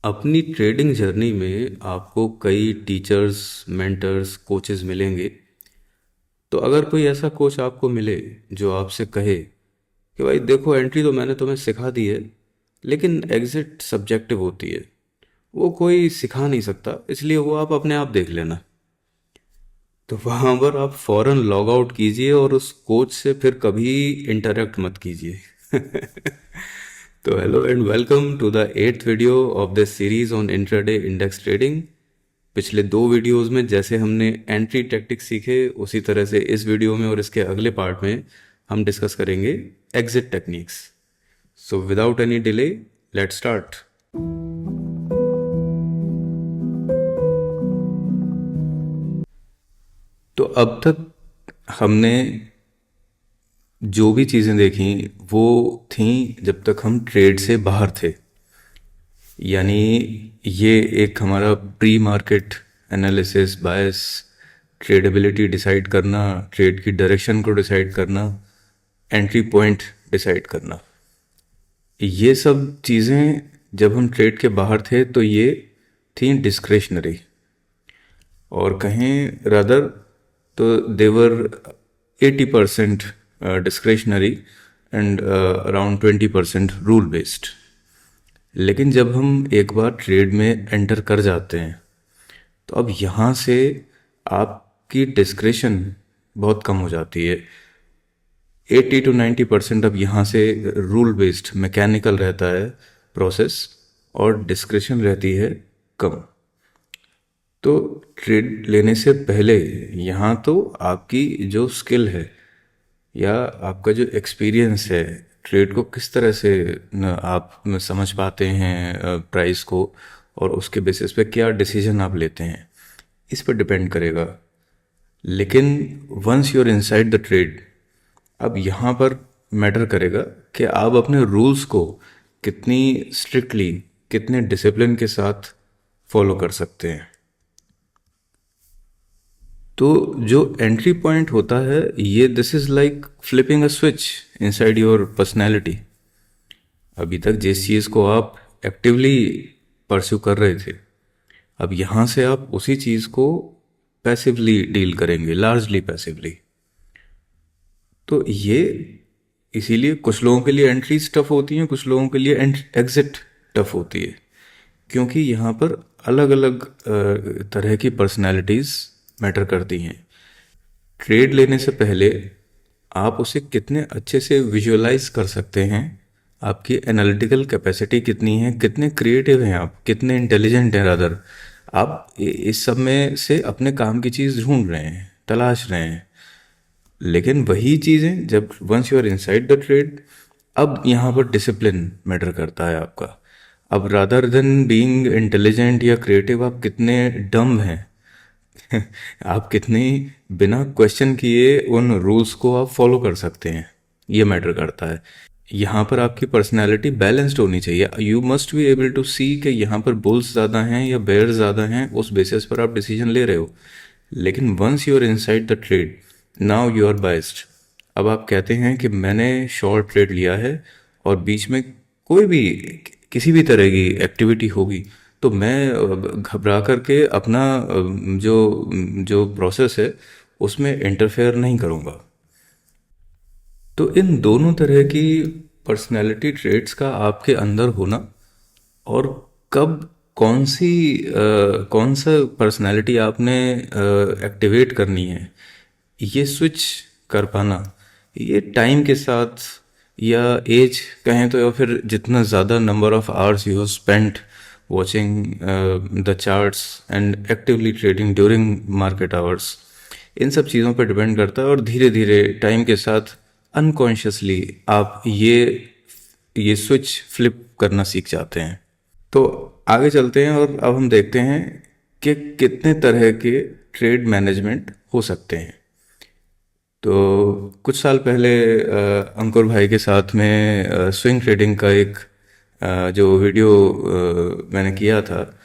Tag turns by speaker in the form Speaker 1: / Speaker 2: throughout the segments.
Speaker 1: अपनी trading journey में आपको कई टीचर्स, मेंटर्स, कोचेस मिलेंगे। तो अगर कोई ऐसा कोच आपको मिले जो आपसे कहे कि भाई देखो, एंट्री तो मैंने तुम्हें सिखा दी है, लेकिन एग्जिट सब्जेक्टिव होती है, वो कोई सिखा नहीं सकता, इसलिए वो आप अपने आप देख लेना। तो वहाँ पर आप फौरन लॉग आउट कीजिए और उस कोच से फिर कभी इंटरेक्ट मत कीजिए। तो hello and welcome to the 8th video of this series on intraday index trading. पिछले दो वीडियोस में जैसे हमने एंट्री टैक्टिक्स सीखे, उसी तरह से इस वीडियो में और इसके अगले पार्ट में हम डिस्कस करेंगे exit techniques. So without any delay, let's start. तो अब तक हमने जो भी चीज़ें देखी वो थी जब तक हम ट्रेड से बाहर थे। यानी ये एक हमारा प्री मार्केट एनालिसिस, बायस, ट्रेडेबिलिटी डिसाइड करना, ट्रेड की डायरेक्शन को डिसाइड करना, एंट्री पॉइंट डिसाइड करना, ये सब चीज़ें जब हम ट्रेड के बाहर थे तो ये थी डिस्क्रेशनरी, और कहें रादर तो देवर 80% discretionary and around 20% rule based. लेकिन जब हम एक बार ट्रेड में एंटर कर जाते हैं तो अब यहाँ से आपकी डिस्क्रेशन बहुत कम हो जाती है। 80 to 90% अब यहाँ से रूल बेस्ड मैकेनिकल रहता है प्रोसेस, और डिस्क्रेशन रहती है कम। तो ट्रेड लेने से पहले यहाँ तो आपकी जो स्किल है या आपका जो एक्सपीरियंस है, ट्रेड को किस तरह से आप समझ पाते हैं प्राइस को, और उसके बेसिस पे क्या डिसीजन आप लेते हैं, इस पर डिपेंड करेगा। लेकिन once your inside the trade, अब यहाँ पर मैटर करेगा कि आप अपने रूल्स को कितनी स्ट्रिक्टली, कितने डिसिप्लिन के साथ फॉलो कर सकते हैं। तो जो एंट्री पॉइंट होता है, ये this is like flipping a switch inside your personality. अभी तक जिस चीज़ को आप एक्टिवली परस्यू कर रहे थे, अब यहाँ से आप उसी चीज़ को पैसिवली डील करेंगे, लार्जली पैसिवली। तो ये इसीलिए कुछ लोगों के लिए एंट्रीज टफ होती हैं, कुछ लोगों के लिए एग्जिट टफ होती है, क्योंकि यहाँ पर अलग अलग तरह की पर्सनैलिटीज़ मैटर करती हैं। ट्रेड लेने से पहले आप उसे कितने अच्छे से विजुअलाइज कर सकते हैं, आपकी एनालिटिकल कैपेसिटी कितनी है, कितने क्रिएटिव हैं आप, कितने इंटेलिजेंट हैं रादर, आप इस सब में से अपने काम की चीज़ ढूंढ रहे हैं, तलाश रहे हैं। लेकिन वही चीज़ें जब once you are inside the trade, अब यहाँ पर डिसिप्लिन मैटर करता है आपका। अब रादर देन बीइंग इंटेलिजेंट या क्रिएटिव, आप कितने डम हैं। आप कितने बिना क्वेश्चन किए उन रूल्स को आप फॉलो कर सकते हैं, ये मैटर करता है। यहाँ पर आपकी पर्सनैलिटी बैलेंस्ड होनी चाहिए। You must be able to see कि यहाँ पर बुल्स ज़्यादा हैं या बेयर्स ज़्यादा हैं, उस बेसिस पर आप डिसीजन ले रहे हो। लेकिन once you are inside the trade, now you are biased. अब आप कहते हैं कि मैंने शॉर्ट ट्रेड लिया है और बीच में कोई भी किसी भी तरह की एक्टिविटी होगी तो मैं घबरा करके अपना जो जो प्रोसेस है उसमें इंटरफेयर नहीं करूँगा। तो इन दोनों तरह की पर्सनैलिटी ट्रेट्स का आपके अंदर होना, और कब कौन सा पर्सनैलिटी आपने एक्टिवेट करनी है, ये स्विच कर पाना, ये टाइम के साथ या एज कहें तो, या फिर जितना ज़्यादा number of hours you have spent watching the charts and actively trading during market hours, इन सब चीज़ों पर डिपेंड करता है। और धीरे धीरे टाइम के साथ अनकॉन्शियसली आप ये स्विच फ्लिप करना सीख जाते हैं। तो आगे चलते हैं और अब हम देखते हैं कि कितने तरह के ट्रेड मैनेजमेंट हो सकते हैं। तो कुछ साल पहले अंकुर भाई के साथ में स्विंग ट्रेडिंग का एक जो वीडियो मैंने किया था,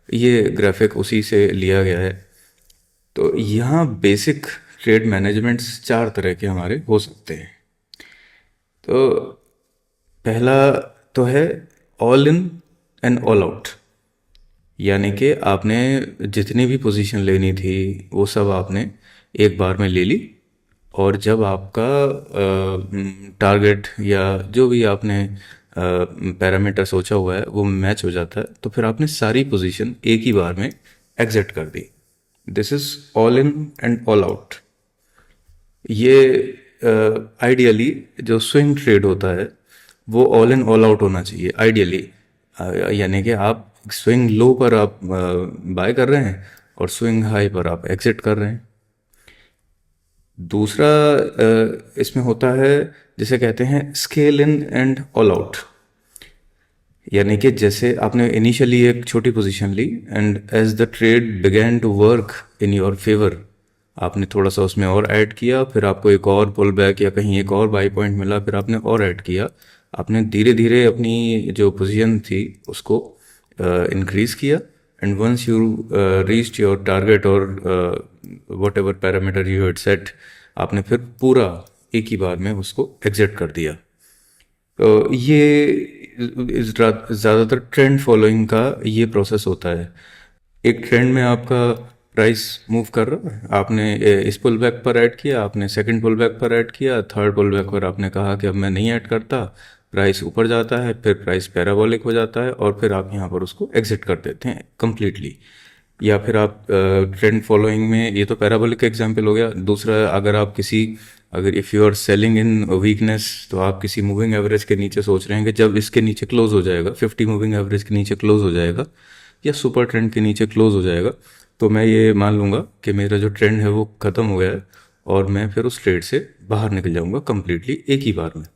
Speaker 1: ये ग्राफिक उसी से लिया गया है। तो यहाँ बेसिक ट्रेड मैनेजमेंट्स चार तरह के हमारे हो सकते हैं। तो पहला तो है all in and all out. यानी कि आपने जितनी भी पोजीशन लेनी थी वो सब आपने एक बार में ले ली, और जब आपका टारगेट या जो भी आपने पैरामीटर सोचा हुआ है वो मैच हो जाता है, तो फिर आपने सारी पोजीशन एक ही बार में एग्जिट कर दी। This is all in and all out. ये आइडियली जो स्विंग ट्रेड होता है वो ऑल इन ऑल आउट होना चाहिए आइडियली। यानी कि आप स्विंग लो पर आप बाय कर रहे हैं और स्विंग हाई पर आप एग्जिट कर रहे हैं। दूसरा इसमें होता है जिसे कहते हैं scale in and all out. यानी कि जैसे आपने इनिशियली एक छोटी पोजीशन ली and as the trade began to work in your favour, आपने थोड़ा सा उसमें और ऐड किया, फिर आपको एक और पुल बैक या कहीं एक और बाई पॉइंट मिला, फिर आपने और ऐड किया। आपने धीरे धीरे अपनी जो पोजीशन थी उसको इंक्रीज किया, and once you reached your target और whatever parameter you had set, आपने फिर पूरा एक ही बार में उसको एग्जिट कर दिया। तो ये ज़्यादातर ट्रेंड फॉलोइंग का ये प्रोसेस होता है। एक ट्रेंड में आपका प्राइस मूव कर रहा है, आपने इस पुल बैक पर ऐड किया, आपने सेकंड पुल बैक पर ऐड किया, थर्ड पुल बैक पर आपने कहा कि अब मैं नहीं ऐड करता, प्राइस ऊपर जाता है, फिर प्राइस पैराबोलिक हो जाता है और फिर आप यहाँ पर उसको एग्जिट कर देते हैं कम्प्लीटली। या फिर आप ट्रेंड फॉलोइंग में, ये तो पैराबोलिक का एग्जांपल हो गया। दूसरा, अगर if you are selling in weakness, तो आप किसी मूविंग एवरेज के नीचे सोच रहे हैं कि जब इसके नीचे क्लोज हो जाएगा, 50 मूविंग एवरेज के नीचे क्लोज हो जाएगा या सुपर ट्रेंड के नीचे क्लोज हो जाएगा, तो मैं ये मान लूँगा कि मेरा जो ट्रेंड है वो ख़त्म हो गया है और मैं फिर उस ट्रेड से बाहर निकल जाऊँगा कम्प्लीटली एक ही बार में।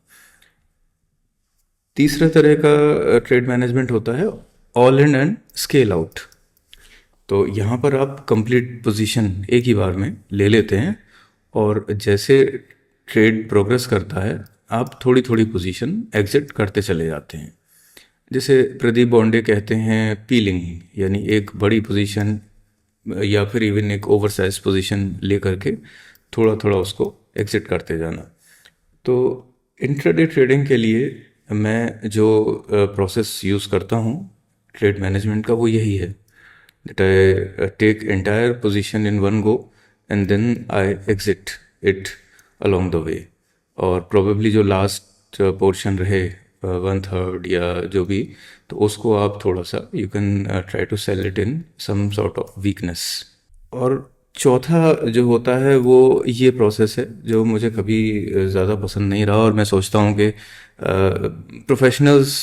Speaker 1: तीसरा तरह का ट्रेड मैनेजमेंट होता है all in and scale out. तो यहाँ पर आप कंप्लीट पोजीशन एक ही बार में ले लेते हैं और जैसे ट्रेड प्रोग्रेस करता है आप थोड़ी थोड़ी पोजीशन एग्जिट करते चले जाते हैं। जैसे प्रदीप बोंडे कहते हैं पीलिंग, यानी एक बड़ी पोजीशन या फिर इवन एक ओवर साइज पोजीशन ले करके थोड़ा थोड़ा उसको एग्जिट करते जाना। तो इंट्राडे ट्रेडिंग के लिए मैं जो प्रोसेस यूज़ करता हूँ ट्रेड मैनेजमेंट का, वो यही है that I take entire position in one go and then I exit it along the way। और probably जो लास्ट पोर्शन रहे 1/3 या जो भी, तो उसको आप थोड़ा सा you can try to sell it in some sort of weakness। और चौथा जो होता है वो ये प्रोसेस है जो मुझे कभी ज़्यादा पसंद नहीं रहा, और मैं सोचता हूँ कि प्रोफेशनल्स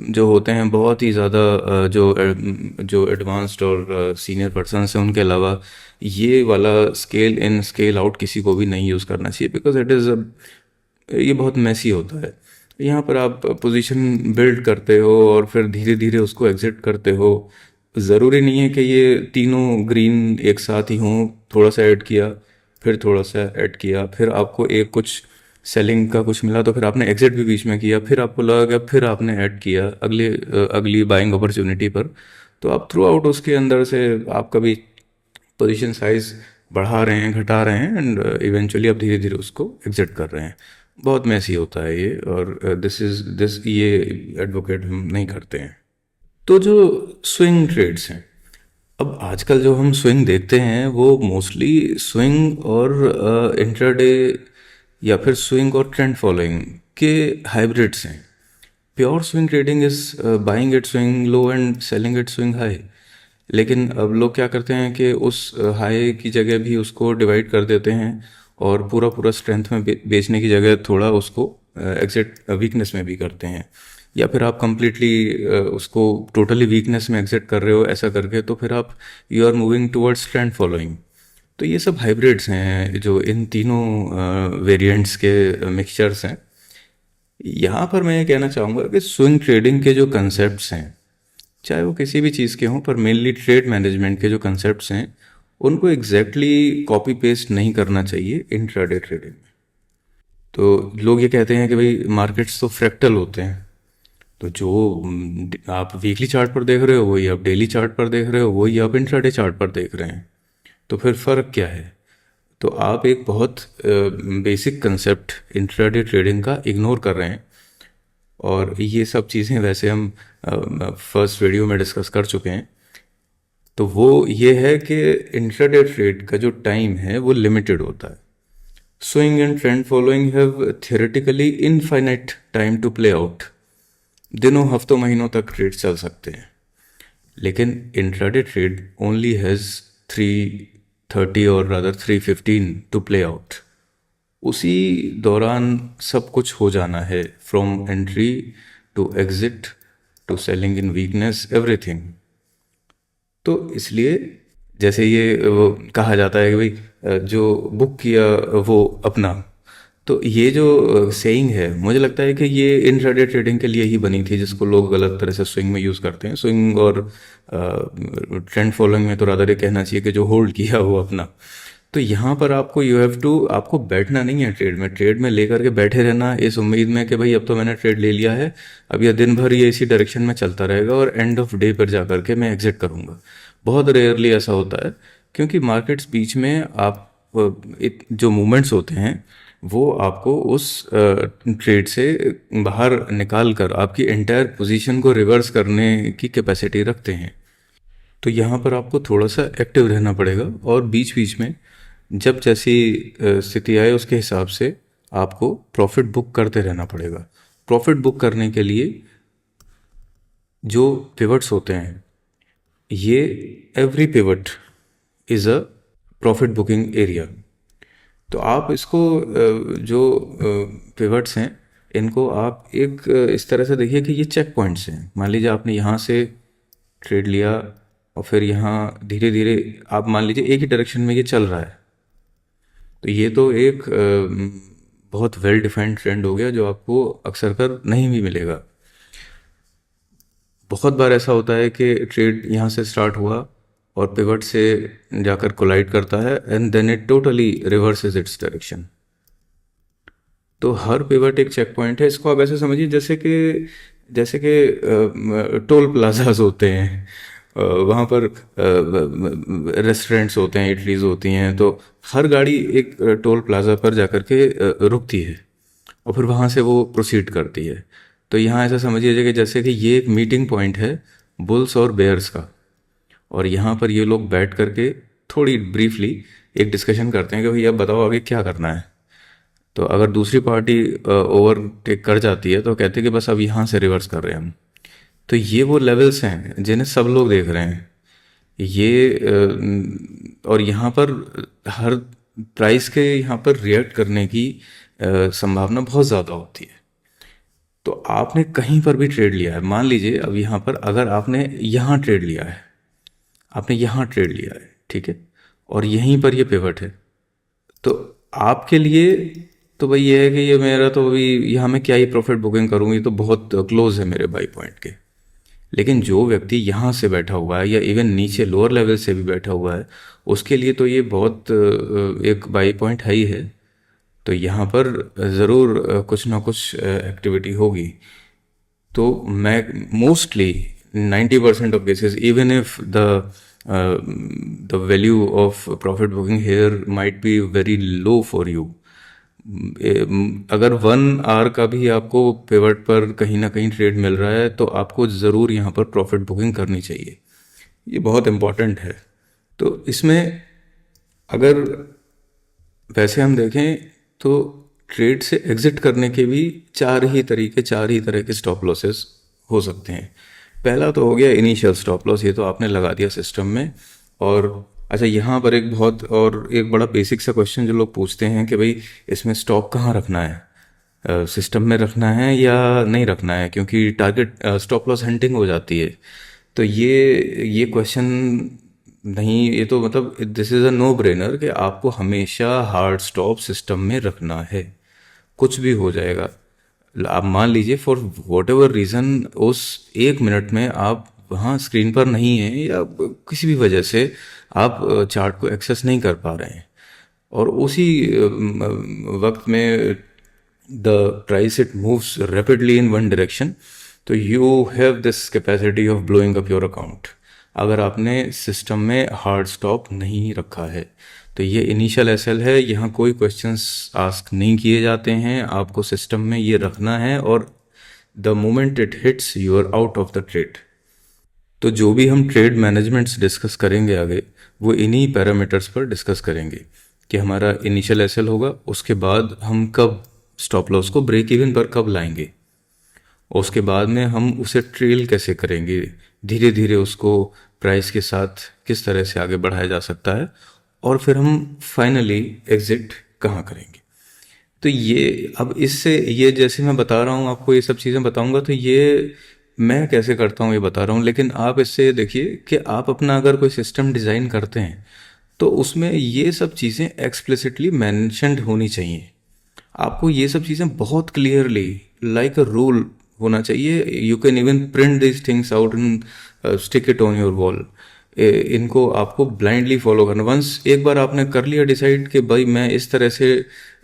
Speaker 1: जो होते हैं बहुत ही ज़्यादा जो एडवांस्ड और सीनियर पर्सनस हैं, उनके अलावा ये वाला स्केल इन स्केल आउट किसी को भी नहीं यूज़ करना चाहिए, बिकॉज ये बहुत मैसी होता है। यहाँ पर आप पोजीशन बिल्ड करते हो और फिर धीरे धीरे उसको एग्जिट करते हो। ज़रूरी नहीं है कि ये तीनों ग्रीन एक साथ ही हों, थोड़ा सा ऐड किया, फिर थोड़ा सा ऐड किया, फिर आपको एक कुछ सेलिंग का कुछ मिला तो फिर आपने एग्जिट भी बीच में किया, फिर आपको लगा कि फिर आपने ऐड किया अगली बाइंग अपॉर्चुनिटी पर। तो आप थ्रू आउट उसके अंदर से आप कभी पोजीशन साइज बढ़ा रहे हैं, घटा रहे हैं, एंड इवेंचुअली आप धीरे धीरे उसको एग्जिट कर रहे हैं। बहुत मैसी होता है ये, और ये एडवोकेट हम नहीं करते हैं। तो जो स्विंग ट्रेड्स हैं, अब आजकल जो हम स्विंग देखते हैं वो मोस्टली स्विंग और इंट्राडे या फिर स्विंग और ट्रेंड फॉलोइंग के हाइब्रिड्स हैं। Pure swing trading is buying eight swing low and selling at swing high. लेकिन अब लोग क्या करते हैं कि उस हाई की जगह भी उसको डिवाइड कर देते हैं और पूरा पूरा स्ट्रेंथ में बेचने की जगह थोड़ा उसको एग्जिट वीकनेस में भी करते हैं, या फिर आप कंप्लीटली उसको टोटली वीकनेस में एग्जिट कर रहे हो, ऐसा करके तो फिर आप you are moving towards trend following. तो ये सब हाइब्रिड्स हैं जो इन तीनों वेरिएंट्स के मिक्सचर्स हैं। यहाँ पर मैं ये कहना चाहूँगा कि स्विंग ट्रेडिंग के जो कंसेप्ट्स हैं, चाहे वो किसी भी चीज़ के हों, पर मेनली ट्रेड मैनेजमेंट के जो कंसेप्ट्स हैं उनको एग्जैक्टली कॉपी पेस्ट नहीं करना चाहिए इंट्राडे ट्रेडिंग में। तो लोग ये कहते हैं कि भाई मार्केट्स तो फ्रैक्टल होते हैं, तो जो आप वीकली चार्ट पर देख रहे हो वही आप डेली चार्ट पर देख रहे हो, वही आप इंट्राडे चार्ट पर देख रहे हैं, तो फिर फ़र्क क्या है? तो आप एक बहुत बेसिक कंसेप्ट इंट्राडे ट्रेडिंग का इग्नोर कर रहे हैं। और ये सब चीज़ें वैसे हम फर्स्ट वीडियो में डिस्कस कर चुके हैं। तो वो ये है कि इंट्राडे ट्रेड का जो टाइम है वो लिमिटेड होता है. Swing and trend following have theoretically infinite time to play out. दिनों हफ्तों महीनों तक ट्रेड चल सकते हैं. लेकिन इंट्राडे ट्रेड ओनली हैज़ 330 और रादर 315 टू प्ले आउट. उसी दौरान सब कुछ हो जाना है, from entry to exit to selling in weakness, everything. तो इसलिए जैसे ये वो कहा जाता है कि भाई जो बुक किया वो अपना. तो ये जो सेइंग है, मुझे लगता है कि ये इंट्राडे ट्रेडिंग के लिए ही बनी थी, जिसको लोग गलत तरह से स्विंग में यूज़ करते हैं. स्विंग और ट्रेंड फॉलोइंग में तो रादर ये कहना चाहिए कि जो होल्ड किया वो अपना. तो यहाँ पर आपको यू हैव टू, आपको बैठना नहीं है ट्रेड में. ट्रेड में लेकर के बैठे रहना इस उम्मीद में कि भाई अब तो मैंने ट्रेड ले लिया है, अब यह दिन भर ये इसी डायरेक्शन में चलता रहेगा और एंड ऑफ डे पर जा करके मैं एग्जिट करूँगा. बहुत रेयरली ऐसा होता है, क्योंकि मार्केट्स बीच में आप जो मूवमेंट्स होते हैं वो आपको उस ट्रेड से बाहर निकाल कर आपकी एंटायर पोजीशन को रिवर्स करने की कैपेसिटी रखते हैं. तो यहाँ पर आपको थोड़ा सा एक्टिव रहना पड़ेगा और बीच बीच में जब जैसी स्थिति आए उसके हिसाब से आपको प्रॉफिट बुक करते रहना पड़ेगा. प्रॉफिट बुक करने के लिए जो पिवट्स होते हैं, ये every pivot is a profit booking area. तो आप इसको जो पिवट्स हैं इनको आप एक इस तरह से देखिए कि ये चेक पॉइंट्स हैं. मान लीजिए आपने यहाँ से ट्रेड लिया और फिर यहाँ धीरे धीरे आप मान लीजिए एक ही डायरेक्शन में ये चल रहा है, तो ये तो एक बहुत वेल डिफाइंड ट्रेंड हो गया जो आपको अक्सर कर नहीं भी मिलेगा. बहुत बार ऐसा होता है कि ट्रेड यहाँ से स्टार्ट हुआ और पिवट से जाकर कोलाइड करता है and then it totally reverses its direction. तो हर पिवट एक चेक पॉइंट है. इसको आप ऐसे समझिए जैसे कि टोल प्लाजाज होते हैं, वहाँ पर रेस्टोरेंट्स होते हैं, इटलीज होती हैं. तो हर गाड़ी एक टोल प्लाजा पर जाकर के रुकती है और फिर वहाँ से वो प्रोसीड करती है. तो यहाँ ऐसा समझिए कि जैसे कि ये एक मीटिंग पॉइंट है बुल्स और बेयर्स का, और यहाँ पर ये लोग बैठ करके थोड़ी ब्रीफली एक डिस्कशन करते हैं कि भाई अब बताओ आगे क्या करना है. तो अगर दूसरी पार्टी ओवरटेक कर जाती है तो कहते हैं कि बस अब यहाँ से रिवर्स कर रहे हैं हम. तो ये वो लेवल्स हैं जिन्हें सब लोग देख रहे हैं. ये और यहाँ पर हर प्राइस के यहाँ पर रिएक्ट करने की संभावना बहुत ज़्यादा होती है. तो आपने कहीं पर भी ट्रेड लिया है, मान लीजिए अब यहाँ पर अगर आपने यहाँ ट्रेड लिया है, आपने यहाँ ट्रेड लिया है, ठीक है, और यहीं पर ये पिवट है, तो आपके लिए तो भाई ये है कि ये मेरा तो अभी यहाँ मैं क्या ही प्रॉफिट बुकिंग करूँ, ये तो बहुत क्लोज है मेरे बाई पॉइंट के. लेकिन जो व्यक्ति यहाँ से बैठा हुआ है या इवन नीचे लोअर लेवल से भी बैठा हुआ है, उसके लिए तो ये बहुत एक बाई पॉइंट है ही है. तो यहाँ पर ज़रूर कुछ ना कुछ एक्टिविटी होगी. तो मैं mostly 90% of cases, even if the value of profit booking here might be very low for you, अगर 1 आवर का भी आपको पिवट पर कहीं ना कहीं ट्रेड मिल रहा है तो आपको ज़रूर यहाँ पर प्रॉफिट बुकिंग करनी चाहिए. ये बहुत इम्पॉर्टेंट है. तो इसमें अगर वैसे हम देखें तो ट्रेड से एग्जिट करने के भी 4 ही तरह के स्टॉप लॉसेस हो सकते हैं. पहला तो हो गया इनिशियल स्टॉप लॉस, ये तो आपने लगा दिया सिस्टम में. और अच्छा, यहाँ पर एक बड़ा बेसिक सा क्वेश्चन जो लोग पूछते हैं कि भाई इसमें स्टॉप कहाँ रखना है, सिस्टम में रखना है या नहीं रखना है, क्योंकि टारगेट स्टॉप लॉस हंटिंग हो जाती है. तो ये क्वेश्चन नहीं, ये तो मतलब this is a no brainer कि आपको हमेशा हार्ड स्टॉप सिस्टम में रखना है. कुछ भी हो जाएगा, आप मान लीजिए फॉर वॉट एवर रीज़न उस 1 मिनट में आप वहाँ स्क्रीन पर नहीं हैं या किसी भी वजह से आप चार्ट को एक्सेस नहीं कर पा रहे हैं, और उसी वक्त में the price it moves rapidly in one direction, तो you have this capacity of blowing up your account अगर आपने सिस्टम में हार्ड स्टॉप नहीं रखा है. तो ये इनिशियल एसएल है, यहाँ कोई क्वेश्चंस आस्क नहीं किए जाते हैं, आपको सिस्टम में ये रखना है और the moment it hits you are out of the trade. तो जो भी हम ट्रेड मैनेजमेंट्स डिस्कस करेंगे आगे, वो इन्हीं पैरामीटर्स पर डिस्कस करेंगे कि हमारा इनिशियल एसएल होगा, उसके बाद हम कब स्टॉप लॉस को ब्रेक इवन पर कब लाएंगे, और उसके बाद में हम उसे ट्रेल कैसे करेंगे, धीरे धीरे उसको प्राइस के साथ किस तरह से आगे बढ़ाया जा सकता है, और फिर हम फाइनली एग्जिट कहाँ करेंगे। तो ये अब इससे ये जैसे मैं बता रहा हूँ आपको, ये सब चीज़ें बताऊंगा, तो ये मैं कैसे करता हूँ ये बता रहा हूँ, लेकिन आप इससे ये देखिए कि आप अपना अगर कोई सिस्टम डिज़ाइन करते हैं तो उसमें ये सब चीज़ें एक्सप्लिसिटली मेंशन्ड होनी चाहिए। आपको ये सब चीज़ें बहुत क्लियरली लाइक अ रूल होना चाहिए। You can even print this things out and stick it on your wall. इनको आपको ब्लाइंडली फॉलो करना। वंस एक बार आपने कर लिया डिसाइड कि भाई मैं इस तरह से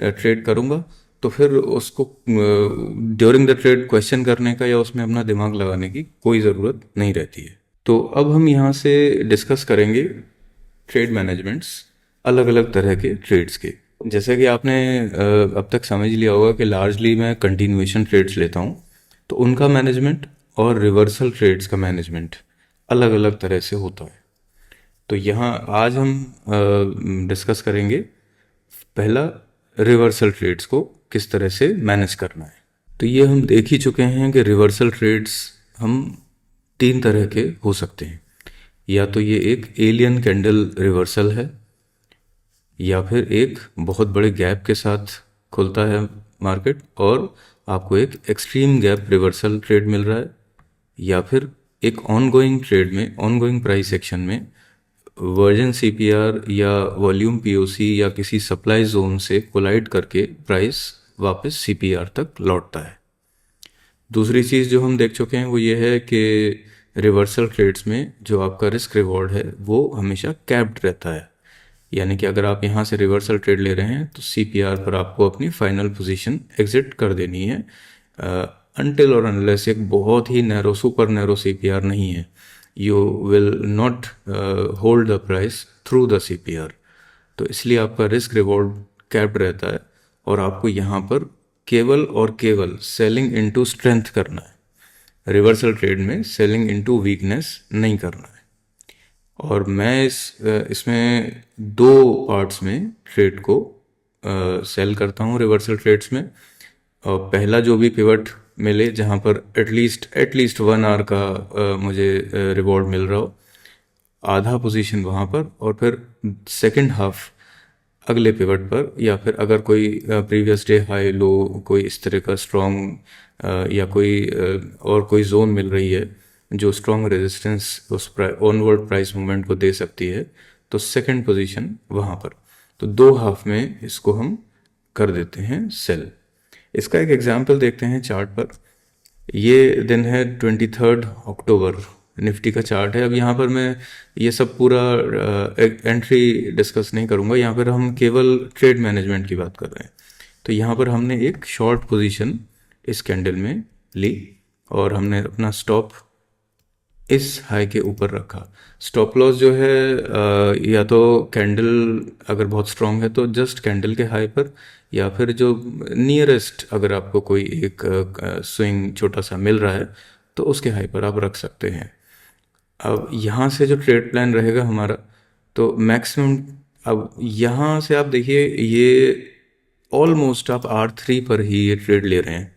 Speaker 1: ट्रेड करूँगा, तो फिर उसको ड्यूरिंग द ट्रेड क्वेश्चन करने का या उसमें अपना दिमाग लगाने की कोई ज़रूरत नहीं रहती है। तो अब हम यहाँ से डिस्कस करेंगे ट्रेड मैनेजमेंट्स, अलग अलग तरह के ट्रेड्स के। जैसे कि आपने अब तक समझ लिया होगा कि लार्जली मैं कंटिन्यूएशन ट्रेड्स लेता हूँ, तो उनका मैनेजमेंट और रिवर्सल ट्रेड्स का मैनेजमेंट अलग अलग तरह से होता है। तो यहाँ आज हम डिस्कस करेंगे पहला, रिवर्सल ट्रेड्स को किस तरह से मैनेज करना है। तो ये हम देख ही चुके हैं कि रिवर्सल ट्रेड्स हम 3 तरह के हो सकते हैं। या तो ये एक एलियन कैंडल रिवर्सल है, या फिर एक बहुत बड़े गैप के साथ खुलता है मार्केट और आपको एक एक्सट्रीम गैप रिवर्सल ट्रेड मिल रहा है, या फिर एक ऑनगोइंग ट्रेड में, ऑनगोइंग प्राइस एक्शन में वर्जन सीपीआर या वॉल्यूम पीओसी या किसी सप्लाई जोन से कोलाइड करके प्राइस वापस सीपीआर तक लौटता है। दूसरी चीज़ जो हम देख चुके हैं वो ये है कि रिवर्सल ट्रेड्स में जो आपका रिस्क रिवॉर्ड है वो हमेशा कैप्ड रहता है। यानी कि अगर आप यहाँ से रिवर्सल ट्रेड ले रहे हैं तो सीपीआर पर आपको अपनी फाइनल पोजीशन एग्जिट कर देनी है, अनटिल और अनलेस एक बहुत ही नैरो, सुपर नैरो सीपीआर नहीं है, you will not hold the price through the CPR. तो इसलिए आपका रिस्क रिवॉर्ड कैप्ड रहता है और आपको यहाँ पर केवल और केवल सेलिंग इनटू स्ट्रेंथ करना है। रिवर्सल ट्रेड में सेलिंग इनटू वीकनेस नहीं करना है। और मैं इसमें 2 पार्ट्स में ट्रेड को सेल करता हूँ रिवर्सल ट्रेड्स में। और पहला जो भी पिवट मिले जहाँ पर एटलीस्ट 1 आवर का मुझे रिवॉर्ड मिल रहा हो, आधा पोजीशन वहाँ पर, और फिर सेकंड हाफ अगले पिवट पर, या फिर अगर कोई प्रीवियस डे हाई लो कोई इस तरह का स्ट्रॉन्ग या कोई और कोई जोन मिल रही है जो स्ट्रॉन्ग रेजिस्टेंस उस ऑनवर्ड प्राइस मूवमेंट को दे सकती है, तो सेकंड पोजीशन वहाँ पर। तो 2 हाफ में इसको हम कर देते हैं सेल। इसका एक एग्जांपल देखते हैं चार्ट पर। ये दिन है 23 अक्टूबर, निफ्टी का चार्ट है। अब यहाँ पर मैं ये सब पूरा एंट्री डिस्कस नहीं करूँगा, यहाँ पर हम केवल ट्रेड मैनेजमेंट की बात कर रहे हैं। तो यहाँ पर हमने एक शॉर्ट पोजीशन इस कैंडल में ली और हमने अपना स्टॉप इस हाई के ऊपर रखा। स्टॉप लॉस जो है या तो कैंडल अगर बहुत स्ट्रांग है तो जस्ट कैंडल के हाई पर, या फिर जो नियरेस्ट अगर आपको कोई एक स्विंग छोटा सा मिल रहा है तो उसके हाई पर आप रख सकते हैं। अब यहाँ से जो ट्रेड प्लान रहेगा हमारा, तो मैक्सिमम अब यहाँ से आप देखिए ये ऑलमोस्ट आप R3 पर ही ये ट्रेड ले रहे हैं,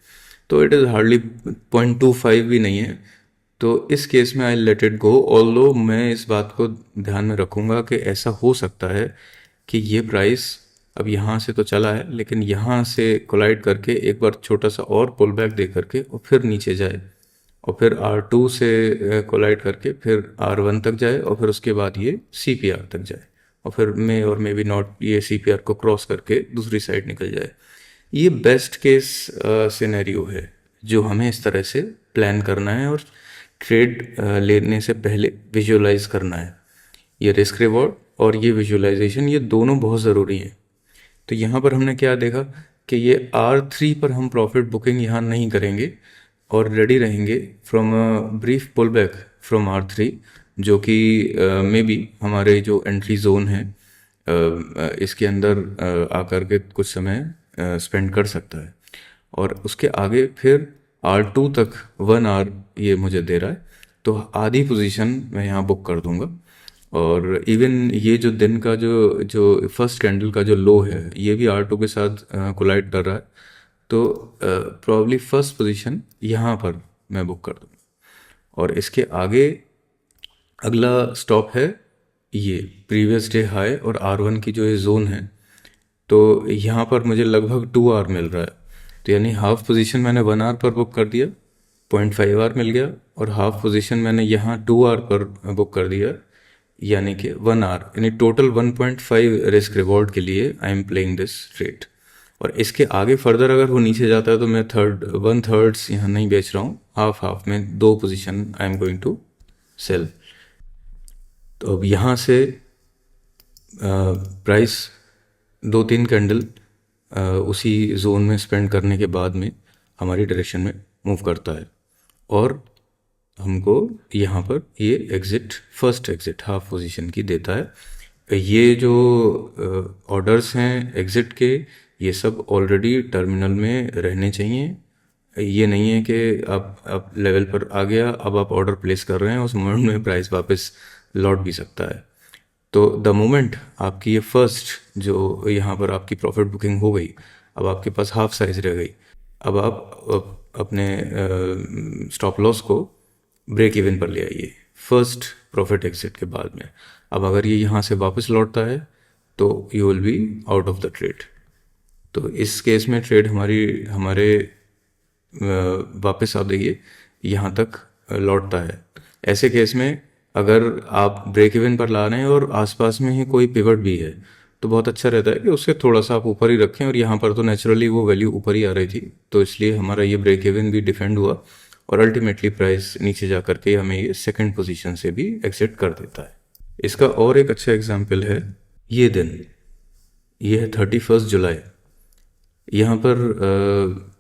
Speaker 1: तो इट इज़ हार्डली 0.25 भी नहीं है। तो इस केस में I let it go, although मैं इस बात को ध्यान में रखूँगा कि ऐसा हो सकता है कि ये प्राइस अब यहाँ से तो चला है लेकिन यहाँ से कोलाइड करके एक बार छोटा सा और पुल बैक दे करके और फिर नीचे जाए, और फिर R2 से कोलाइड करके फिर R1 तक जाए, और फिर उसके बाद ये CPR तक जाए, और फिर मे और मे बी नॉट ये CPR को क्रॉस करके दूसरी साइड निकल जाए। ये बेस्ट केस सिनेरियो है जो हमें इस तरह से प्लान करना है और ट्रेड लेने से पहले विजुअलाइज करना है। ये रिस्क रिवॉर्ड और ये विजुअलाइजेशन, ये दोनों बहुत ज़रूरी हैं। तो यहाँ पर हमने क्या देखा कि ये R3 पर हम प्रॉफिट बुकिंग यहाँ नहीं करेंगे और रेडी रहेंगे from a brief pull back from R3, जो कि मे बी हमारे जो एंट्री जोन है इसके अंदर आकर के कुछ समय स्पेंड कर सकता है, और उसके आगे फिर R2 तक 1 आवर ये मुझे दे रहा है, तो आधी पोजीशन मैं यहाँ बुक कर दूंगा। और इवन ये जो दिन का जो जो फर्स्ट कैंडल का जो लो है ये भी R2 के साथ कोलाइड कर रहा है, तो प्रॉब्ली फर्स्ट पोजीशन यहाँ पर मैं बुक कर दूंगा। और इसके आगे अगला स्टॉप है ये प्रीवियस डे हाई और R1 की जो ये जोन है, तो यहाँ पर मुझे लगभग 2 आवर मिल रहा है। तो यानी हाफ पोजीशन मैंने 1 आवर पर बुक कर दिया, 0.5 आवर मिल गया, और हाफ पोजीशन मैंने यहाँ 2 आवर पर बुक कर दिया, यानी कि 1 आवर, यानी टोटल 1.5 रिस्क रिवॉर्ड के लिए I am playing this trade. और इसके आगे फर्दर अगर वो नीचे जाता है तो मैं 1/3 यहाँ नहीं बेच रहा हूँ, हाफ हाफ में 2 position I am going to sell. तो अब यहाँ से प्राइस 2-3 कैंडल उसी जोन में स्पेंड करने के बाद में हमारी डायरेक्शन में मूव करता है, और हमको यहाँ पर ये exit, first exit half position की देता है। ये जो ऑर्डर्स हैं एग्ज़िट के, ये सब ऑलरेडी टर्मिनल में रहने चाहिए। ये नहीं है कि आप लेवल पर आ गया, अब आप ऑर्डर प्लेस कर रहे हैं, उस मोमेंट में प्राइस वापस लौट भी सकता है। तो द मोमेंट आपकी ये फर्स्ट जो यहाँ पर आपकी प्रॉफिट बुकिंग हो गई, अब आपके पास हाफ साइज रह गई, अब आप अपने स्टॉप लॉस को ब्रेक इवन पर ले आइए फर्स्ट प्रॉफिट एग्जिट के बाद में। अब अगर ये यहाँ से वापस लौटता है तो you will be out of the trade. तो इस केस में ट्रेड हमारे वापस आप देखिए यहाँ तक लौटता है। ऐसे केस में अगर आप ब्रेक इवन पर ला रहे हैं और आसपास में ही कोई पिवट भी है तो बहुत अच्छा रहता है कि उससे थोड़ा सा आप ऊपर ही रखें, और यहाँ पर तो नेचुरली वो वैल्यू ऊपर ही आ रही थी, तो इसलिए हमारा ये ब्रेक इवन भी डिफेंड हुआ, और अल्टीमेटली प्राइस नीचे जा करके हमें ये सेकंड पोजीशन से भी एग्जिट कर देता है। इसका और एक अच्छा एग्जांपल है ये दिन, ये है 31 जुलाई। यहाँ पर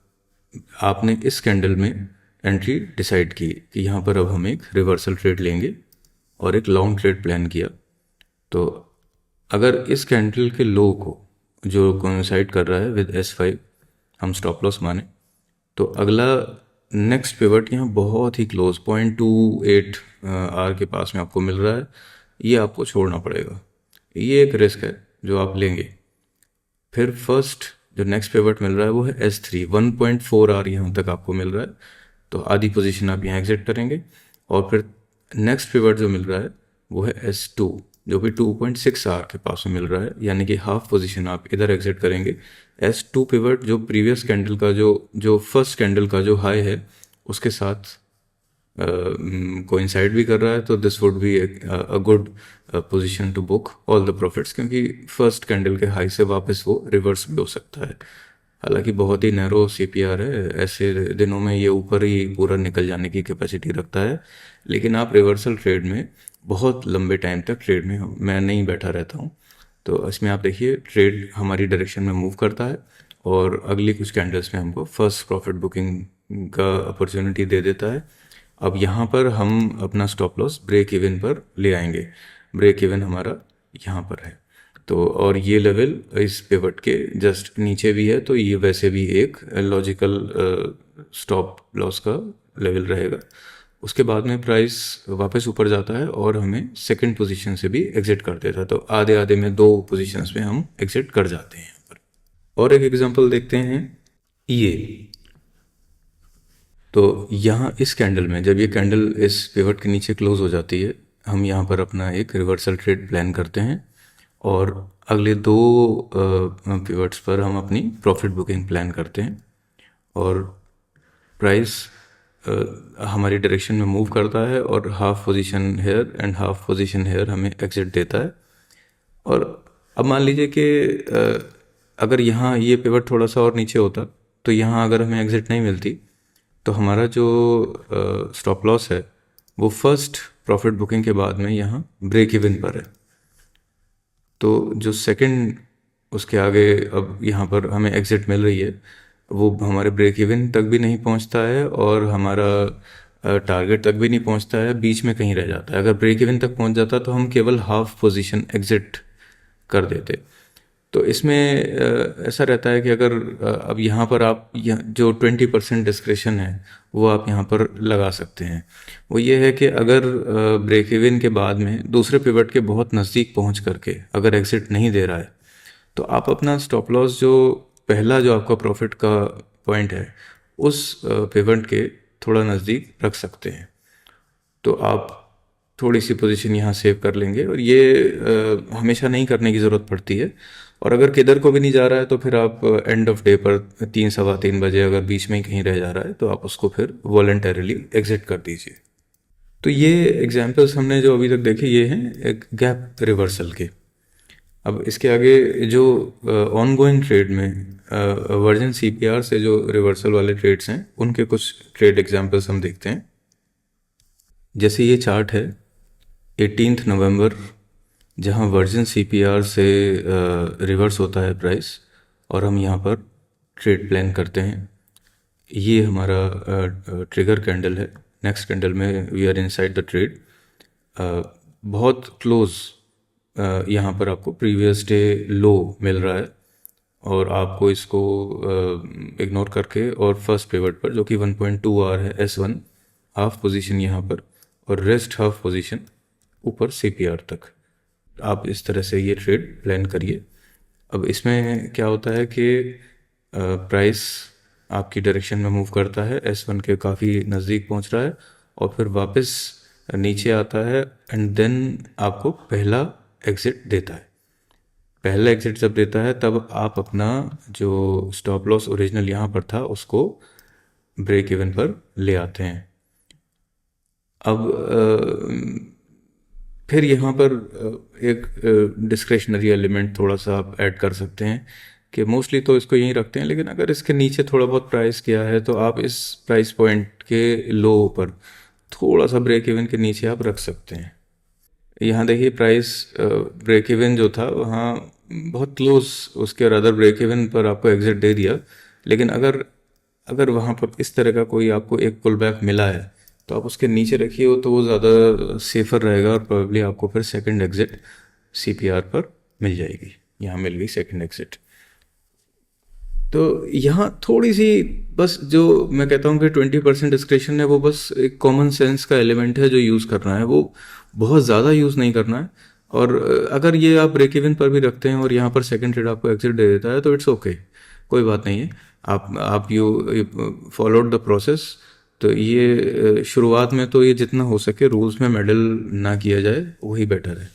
Speaker 1: आपने इस कैंडल में एंट्री डिसाइड की कि यहाँ पर अब हम एक रिवर्सल ट्रेड लेंगे और एक लॉन्ग ट्रेड प्लान किया। तो अगर इस कैंडल के लो को जो कोइंसाइड कर रहा है विद S5 हम स्टॉप लॉस माने, तो अगला नेक्स्ट पिवट यहाँ बहुत ही क्लोज 0.28 आर के पास में आपको मिल रहा है, ये आपको छोड़ना पड़ेगा। ये एक रिस्क है जो आप लेंगे। फिर फर्स्ट जो नेक्स्ट पिवट मिल रहा है वो है S3, 1.4 आर यहाँ तक आपको मिल रहा है, तो आधी पोजीशन आप यहाँ एग्जिट करेंगे। और फिर नेक्स्ट पिवट जो मिल रहा है वो है S2 जो भी 2.6 आर के पास में मिल रहा है, यानी कि हाफ पोजीशन आप इधर एग्जिट करेंगे। S2 पिवट जो प्रीवियस कैंडल का जो फर्स्ट कैंडल का जो हाई है उसके साथ कोइंसाइड भी कर रहा है, तो this would be a good position to book all the profits, क्योंकि फर्स्ट कैंडल के हाई से वापस वो रिवर्स भी हो सकता है। हालांकि बहुत ही नैरो CPR है, ऐसे दिनों में ये ऊपर ही पूरा निकल जाने की कैपेसिटी रखता है, लेकिन आप रिवर्सल ट्रेड में बहुत लंबे टाइम तक ट्रेड में मैं नहीं बैठा रहता हूँ। तो इसमें आप देखिए ट्रेड हमारी डायरेक्शन में मूव करता है और अगली कुछ कैंडल्स में हमको फर्स्ट प्रॉफिट बुकिंग का अपॉर्चुनिटी दे देता है। अब यहाँ पर हम अपना स्टॉप लॉस ब्रेक इवन पर ले आएंगे। ब्रेक इवन हमारा यहाँ पर है, तो और ये लेवल इस पिवट के जस्ट नीचे भी है, तो ये वैसे भी एक लॉजिकल स्टॉप लॉस का लेवल रहेगा। उसके बाद में प्राइस वापस ऊपर जाता है और हमें सेकंड पोजीशन से भी एग्जिट कर देता है, तो आधे आधे में 2 पोजीशंस में हम एग्जिट कर जाते हैं यहाँ पर। और एक एग्जांपल देखते हैं ये। तो यहाँ इस कैंडल में जब ये कैंडल इस पिवट के नीचे क्लोज हो जाती है, हम यहाँ पर अपना एक रिवर्सल ट्रेड प्लान करते हैं और अगले 2 पिवट्स पर हम अपनी प्रॉफिट बुकिंग प्लान करते हैं, और प्राइस हमारी डायरेक्शन में मूव करता है और half position here and half position here हमें एग्जिट देता है। और अब मान लीजिए कि अगर यहाँ ये पिवट थोड़ा सा और नीचे होता तो यहाँ अगर हमें एग्जिट नहीं मिलती तो हमारा जो स्टॉप लॉस है वो फर्स्ट प्रॉफिट बुकिंग के बाद में यहाँ ब्रेक इवन पर है। तो जो सेकंड उसके आगे अब यहाँ पर हमें एग्जिट मिल रही है वो हमारे ब्रेक इवन तक भी नहीं पहुँचता है और हमारा टारगेट तक भी नहीं पहुँचता है, बीच में कहीं रह जाता है। अगर ब्रेक इवन तक पहुँच जाता तो हम केवल हाफ पोजीशन एग्जिट कर देते। तो इसमें ऐसा रहता है कि अगर अब यहाँ पर आप जो 20% डिस्क्रिशन है वो आप यहाँ पर लगा सकते हैं। वो ये है कि अगर ब्रेक इवन के बाद में दूसरे पिवट के बहुत नज़दीक पहुँच करके अगर एग्जिट नहीं दे रहा है तो आप अपना स्टॉप लॉस जो पहला जो आपका प्रॉफिट का पॉइंट है उस पिवट के थोड़ा नज़दीक रख सकते हैं। तो आप थोड़ी सी पोजीशन यहाँ सेव कर लेंगे और ये हमेशा नहीं करने की ज़रूरत पड़ती है। और अगर किधर को भी नहीं जा रहा है तो फिर आप एंड ऑफ डे पर 3 सवा 3 बजे अगर बीच में ही कहीं रह जा रहा है तो आप उसको फिर वॉलंटरीली एग्जिट कर दीजिए। तो ये एग्जाम्पल्स हमने जो अभी तक देखे ये हैं एक गैप रिवर्सल के। अब इसके आगे जो ऑन गोइंग ट्रेड में वर्जन सीपीआर से जो रिवर्सल वाले ट्रेड्स हैं उनके कुछ ट्रेड एग्जाम्पल्स हम देखते हैं। जैसे ये चार्ट है 18 नवंबर जहां वर्जन सीपीआर से रिवर्स होता है प्राइस और हम यहाँ पर ट्रेड प्लान करते हैं। ये हमारा ट्रिगर कैंडल है। नेक्स्ट कैंडल में we are inside the trade, बहुत क्लोज यहाँ पर आपको प्रीवियस डे लो मिल रहा है और आपको इसको इग्नोर करके और फर्स्ट पिवट पर जो कि 1.2 आवर है S1 हाफ पोजीशन यहाँ पर और रेस्ट हाफ पोजीशन ऊपर CPR तक आप इस तरह से ये ट्रेड प्लान करिए। अब इसमें क्या होता है कि प्राइस आपकी डायरेक्शन में मूव करता है, S1 के काफ़ी नज़दीक पहुंच रहा है और फिर वापस नीचे आता है एंड देन आपको पहला एग्ज़िट देता है। पहला एग्ज़िट जब देता है तब आप अपना जो स्टॉप लॉस ओरिजिनल यहाँ पर था उसको ब्रेक इवन पर ले आते हैं। अब फिर यहाँ पर एक डिस्क्रिशनरी एलिमेंट थोड़ा सा आप ऐड कर सकते हैं कि मोस्टली तो इसको यहीं रखते हैं, लेकिन अगर इसके नीचे थोड़ा बहुत प्राइस किया है तो आप इस प्राइस पॉइंट के लो पर थोड़ा सा ब्रेक इवन के नीचे आप रख सकते हैं। यहाँ देखिए प्राइस ब्रेक इवन जो था वहाँ बहुत क्लोज उसके और अदर ब्रेक इवन पर आपको एग्जिट दे दिया, लेकिन अगर अगर वहाँ पर इस तरह का कोई आपको एक पुल बैक मिला है तो आप उसके नीचे रखिए हो तो वो ज़्यादा सेफर रहेगा और प्रोबेबली आपको फिर सेकंड एग्जिट CPR पर मिल जाएगी। यहाँ मिल गई सेकंड एग्जिट। तो यहाँ थोड़ी सी बस जो मैं कहता हूँ कि 20% डिस्क्रिशन है वो बस एक कॉमन सेंस का एलिमेंट है जो यूज़ करना है, वो बहुत ज़्यादा यूज़ नहीं करना है। और अगर ये आप ब्रेक इवन पर भी रखते हैं और यहाँ पर सेकंड ट्रेड आपको एग्जिट दे देता है तो इट्स ओके, कोई बात नहीं है। आप यू फॉलोड द प्रोसेस। तो ये शुरुआत में तो ये जितना हो सके रूल्स में मेडल ना किया जाए वही बेटर है।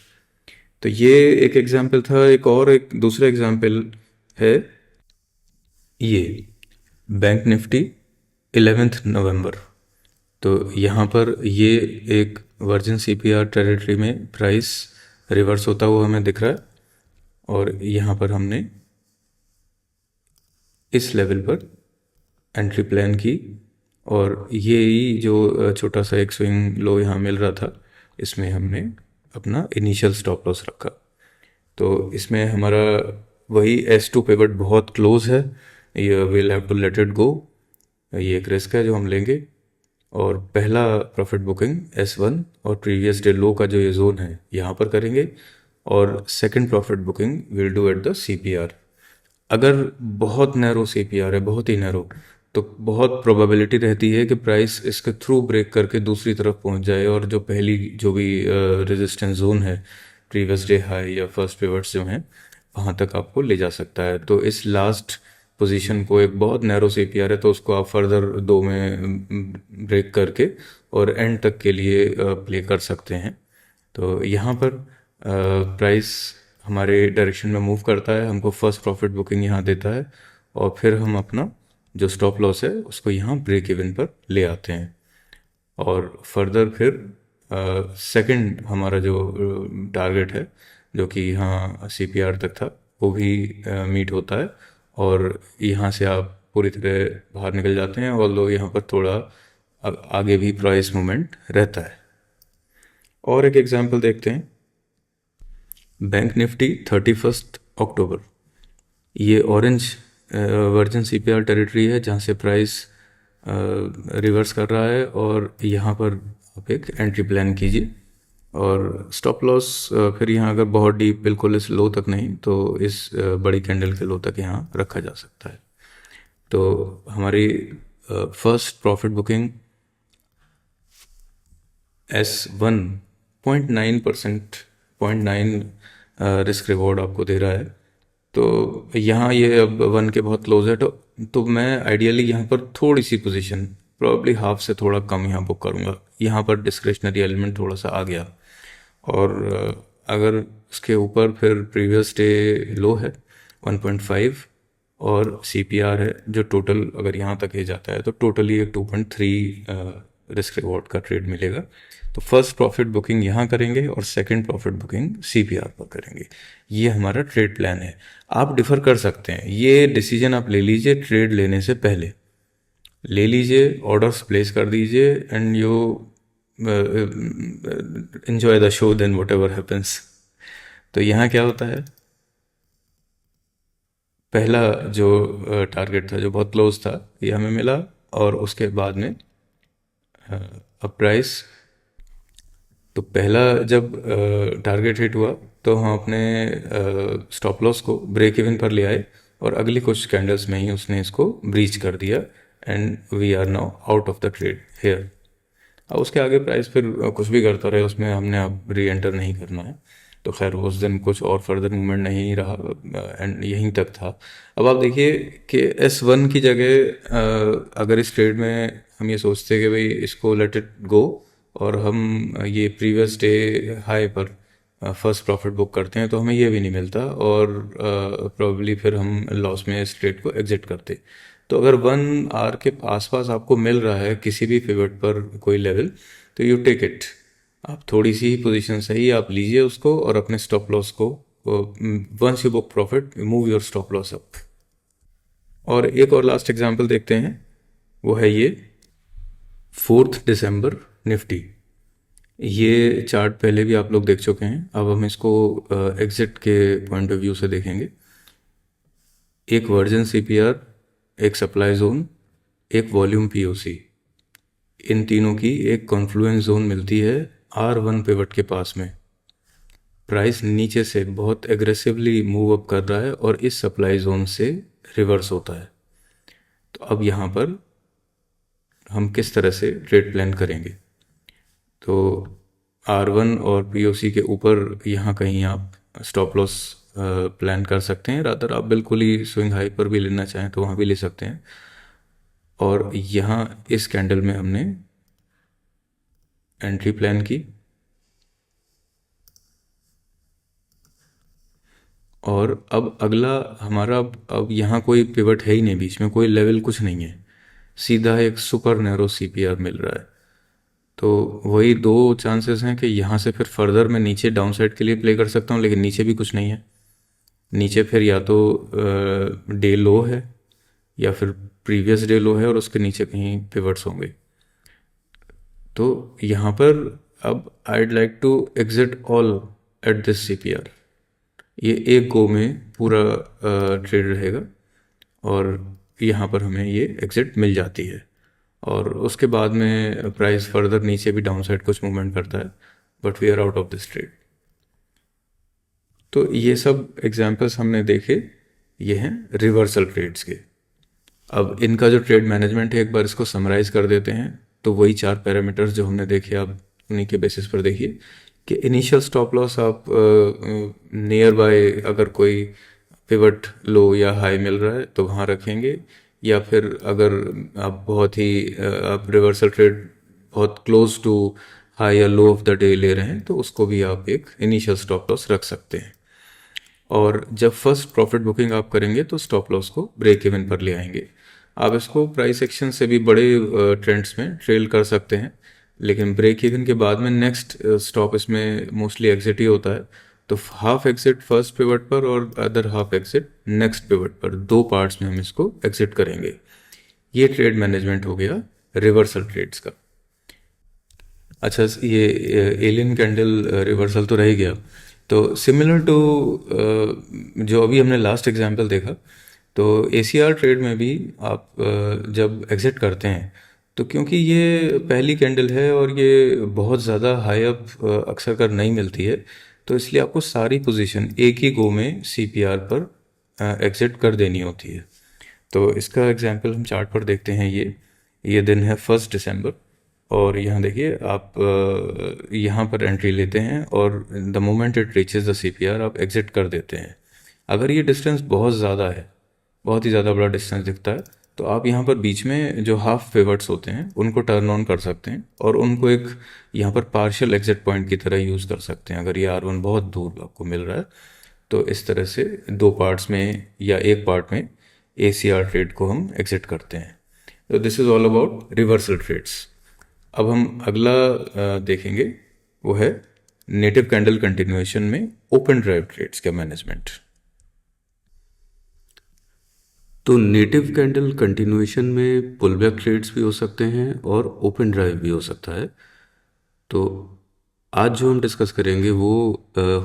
Speaker 1: तो ये एक एग्जाम्पल था। एक दूसरा एग्जाम्पल है ये बैंक निफ्टी 11 नवंबर। तो यहाँ पर ये एक वर्जिन CPR टेरिटरी में प्राइस रिवर्स होता हुआ हमें दिख रहा है और यहाँ पर हमने इस लेवल पर एंट्री प्लान की और ये ही जो छोटा सा एक स्विंग लो यहाँ मिल रहा था इसमें हमने अपना इनिशियल स्टॉप लॉस रखा। तो इसमें हमारा वही S2 पिवट बहुत क्लोज है, ये will have to let it go, ये एक रिस्क है जो हम लेंगे। और पहला प्रॉफिट बुकिंग S1 और प्रीवियस डे लो का जो ये जोन है यहाँ पर करेंगे और second profit booking will do at the CPR। अगर बहुत नैरो CPR है, बहुत ही नैरो, तो बहुत प्रोबेबिलिटी रहती है कि प्राइस इसके थ्रू ब्रेक करके दूसरी तरफ पहुंच जाए और जो पहली जो भी रेजिस्टेंस जोन है प्रीवियस डे हाई या फर्स्ट पिवट्स जो हैं वहाँ तक आपको ले जा सकता है। तो इस लास्ट पोजीशन को एक बहुत नैरो CPR है तो उसको आप फर्दर 2 में ब्रेक करके और एंड तक के लिए प्ले कर सकते हैं। तो यहाँ पर प्राइस हमारे डायरेक्शन में मूव करता है, हमको फर्स्ट प्रॉफिट बुकिंग यहाँ देता है और फिर हम अपना जो स्टॉप लॉस है उसको यहाँ ब्रेक इवन पर ले आते हैं और फर्दर फिर सेकंड हमारा जो टारगेट है जो कि यहाँ CPR तक था वो भी मीट होता है और यहाँ से आप पूरी तरह बाहर निकल जाते हैं, ऑल्दो यहाँ पर थोड़ा आगे भी प्राइस मूवमेंट रहता है। और एक एग्जांपल देखते हैं, बैंक निफ्टी 31 अक्टूबर। ये ऑरेंज वर्जिन CPR टेरिटरी है जहाँ से प्राइस रिवर्स कर रहा है और यहाँ पर आप एक एंट्री प्लान कीजिए और स्टॉप लॉस फिर यहाँ अगर बहुत डीप बिल्कुल इस लो तक नहीं तो इस बड़ी कैंडल के लो तक यहाँ रखा जा सकता है। तो हमारी first profit booking S1 0.9%, 0.9 risk reward आपको दे रहा है। तो यहाँ ये अब 1 के बहुत क्लोज है, तो मैं आइडियली यहाँ पर थोड़ी सी पोजीशन प्रॉब्ली हाफ से थोड़ा कम यहाँ बुक करूँगा। यहाँ पर डिस्क्रिशनरी एलिमेंट थोड़ा सा आ गया, और अगर उसके ऊपर फिर प्रीवियस डे लो है 1.5 और CPR है जो टोटल अगर यहाँ तक ही जाता है तो टोटली एक 2.3 रिस्क रिवॉर्ड का ट्रेड मिलेगा। तो फर्स्ट प्रॉफिट बुकिंग यहाँ करेंगे और सेकंड प्रॉफिट बुकिंग CPR पर करेंगे। ये हमारा ट्रेड प्लान है। आप डिफर कर सकते हैं, ये डिसीजन आप ले लीजिए ट्रेड लेने से पहले, ले लीजिए, ऑर्डर्स प्लेस कर दीजिए, and you enjoy the show then whatever happens. तो यहाँ क्या होता है, पहला जो टारगेट था जो बहुत क्लोज था ये हमें मिला, और उसके बाद में अब प्राइस, तो पहला जब टारगेट हिट हुआ तो हम अपने स्टॉप लॉस को ब्रेक इवन पर ले आए, और अगली कुछ कैंडल्स में ही उसने इसको ब्रीच कर दिया, and we are now out of the trade here. अब उसके आगे प्राइस फिर कुछ भी करता रहे, उसमें हमने अब री एंटर नहीं करना है। तो खैर उस दिन कुछ और फर्दर मूवमेंट नहीं रहा, एंड यहीं तक था। अब आप देखिए कि S1 की जगह अगर इस ट्रेड में हम ये सोचते कि भाई इसको लेट इट गो, और हम ये प्रीवियस डे हाई पर फर्स्ट प्रॉफिट बुक करते हैं, तो हमें ये भी नहीं मिलता, और प्रोबेबली फिर हम लॉस में इस ट्रेड को एग्जिट करते। तो अगर 1 आवर के आसपास आपको मिल रहा है किसी भी पिवट पर कोई लेवल, तो यू टेक इट। आप थोड़ी सी ही पोजीशन सही आप लीजिए उसको, और अपने स्टॉप लॉस को once you book profit move your stop loss up. और एक और लास्ट एग्जांपल देखते हैं, वो है ये 4 दिसंबर निफ्टी। ये चार्ट पहले भी आप लोग देख चुके हैं, अब हम इसको एग्जिट के पॉइंट ऑफ व्यू से देखेंगे। एक वर्जन CPR, एक सप्लाई जोन, एक वॉल्यूम POC, इन तीनों की एक कॉन्फ्लुएंस जोन मिलती है R1 पिवट के पास में। प्राइस नीचे से बहुत एग्रेसिवली मूव अप कर रहा है और इस सप्लाई जोन से रिवर्स होता है। तो अब यहाँ पर हम किस तरह से ट्रेड प्लान करेंगे, तो R1 और POC के ऊपर यहाँ कहीं आप स्टॉप लॉस प्लान कर सकते हैं, रादर आप बिल्कुल ही स्विंग हाई पर भी लेना चाहें तो वहाँ भी ले सकते हैं। और यहाँ इस कैंडल में हमने एंट्री प्लान की, और अब अगला हमारा, अब यहाँ कोई पिवट है ही नहीं, बीच में कोई लेवल कुछ नहीं है, सीधा एक सुपर नैरो CPR मिल रहा है। तो वही दो चांसेस हैं कि यहाँ से फिर फर्दर मैं नीचे डाउन साइड के लिए प्ले कर सकता हूँ, लेकिन नीचे भी कुछ नहीं है। नीचे फिर या तो डे लो है या फिर प्रीवियस डे लो है, और उसके नीचे कहीं पिवट्स होंगे। तो यहाँ पर अब I'd like to exit all at this CPR। ये एक गो में पूरा ट्रेड रहेगा, और यहाँ पर हमें ये एग्जिट मिल जाती है, और उसके बाद में प्राइस फर्दर नीचे भी डाउन साइड कुछ मूवमेंट करता है, but we are out of this trade. तो ये सब एग्जांपल्स हमने देखे, ये हैं रिवर्सल ट्रेड्स के। अब इनका जो ट्रेड मैनेजमेंट है एक बार इसको समराइज कर देते हैं। तो वही 4 पैरामीटर्स जो हमने देखे आप उन्हीं के बेसिस पर देखिए कि इनिशियल स्टॉप लॉस आप नियर बाय अगर कोई पिवट लो या हाई मिल रहा है तो वहाँ रखेंगे, या फिर अगर आप बहुत ही आप रिवर्सल ट्रेड बहुत क्लोज टू हाई या लो ऑफ द डे ले रहे हैं तो उसको भी आप एक इनिशियल स्टॉप लॉस रख सकते हैं। और जब फर्स्ट प्रॉफिट बुकिंग आप करेंगे तो स्टॉप लॉस को ब्रेक इवन पर ले आएंगे। आप इसको प्राइस एक्शन से भी बड़े ट्रेंड्स में ट्रेल कर सकते हैं, लेकिन ब्रेक इवन के बाद में नेक्स्ट स्टॉप इसमें मोस्टली एग्जिट ही होता है। तो हाफ एग्जिट फर्स्ट पिवट पर और other half exit next pivot पर, 2 पार्ट्स में हम इसको एग्जिट करेंगे। ये ट्रेड मैनेजमेंट हो गया रिवर्सल ट्रेड्स का। अच्छा, ये एलियन कैंडल रिवर्सल तो रह ही गया। तो सिमिलर टू जो अभी हमने लास्ट एग्जांपल देखा, तो ACR ट्रेड में भी आप जब एग्जिट करते हैं तो क्योंकि ये पहली कैंडल है और ये बहुत ज़्यादा हाई अप अक्सर कर नहीं मिलती है, तो इसलिए आपको सारी पोजीशन एक ही गो में सीपीआर पर एग्जिट कर देनी होती है। तो इसका एग्जांपल हम चार्ट पर देखते हैं। ये दिन है 1 दिसंबर, और यहाँ देखिए आप यहाँ पर एंट्री लेते हैं और the moment it reaches the CPR आप एग्जिट कर देते हैं। अगर ये डिस्टेंस बहुत ज़्यादा है, बहुत ही ज़्यादा बड़ा डिस्टेंस दिखता है, तो आप यहाँ पर बीच में जो हाफ पिवट्स होते हैं उनको टर्न ऑन कर सकते हैं और उनको एक यहाँ पर पार्शियल एग्जिट पॉइंट की तरह यूज़ कर सकते हैं। अगर ये R1 बहुत दूर आपको मिल रहा है तो इस तरह से दो पार्ट्स में या एक पार्ट में ACR ट्रेड को हम एग्जिट करते हैं। तो this is all about reversal trades. अब हम अगला देखेंगे, वो है नेटिव कैंडल कंटिन्यूएशन में ओपन ड्राइव ट्रेड्स का मैनेजमेंट।
Speaker 2: तो नेटिव कैंडल कंटिन्यूएशन में पुल बैक ट्रेड्स भी हो सकते हैं और ओपन ड्राइव भी हो सकता है। तो आज जो हम डिस्कस करेंगे वो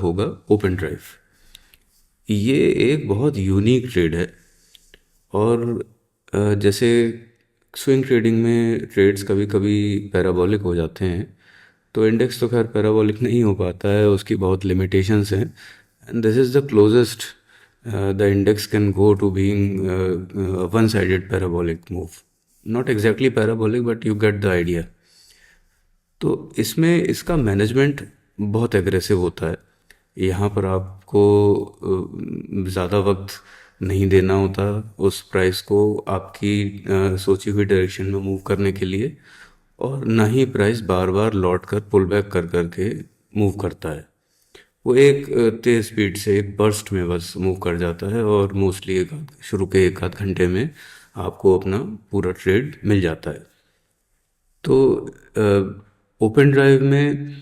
Speaker 2: होगा ओपन ड्राइव। ये एक बहुत यूनिक ट्रेड है, और जैसे स्विंग ट्रेडिंग में ट्रेड्स कभी कभी पैराबोलिक हो जाते हैं, तो इंडेक्स तो खैर पैराबोलिक नहीं हो पाता है, उसकी बहुत लिमिटेशंस हैं। And this is the closest the index can go to being a one-sided parabolic move. Not exactly parabolic, but you get the idea. तो इसमें इसका मैनेजमेंट बहुत एग्रेसिव होता है। यहाँ पर आपको ज़्यादा वक्त नहीं देना होता उस प्राइस को आपकी सोची हुई डायरेक्शन में मूव करने के लिए, और ना ही प्राइस बार बार लौट कर पुल बैक कर करके मूव करता है। वो एक तेज स्पीड से एक बर्स्ट में बस मूव कर जाता है, और मोस्टली शुरू के एक आध घंटे में आपको अपना पूरा ट्रेड मिल जाता है। तो ओपन ड्राइव में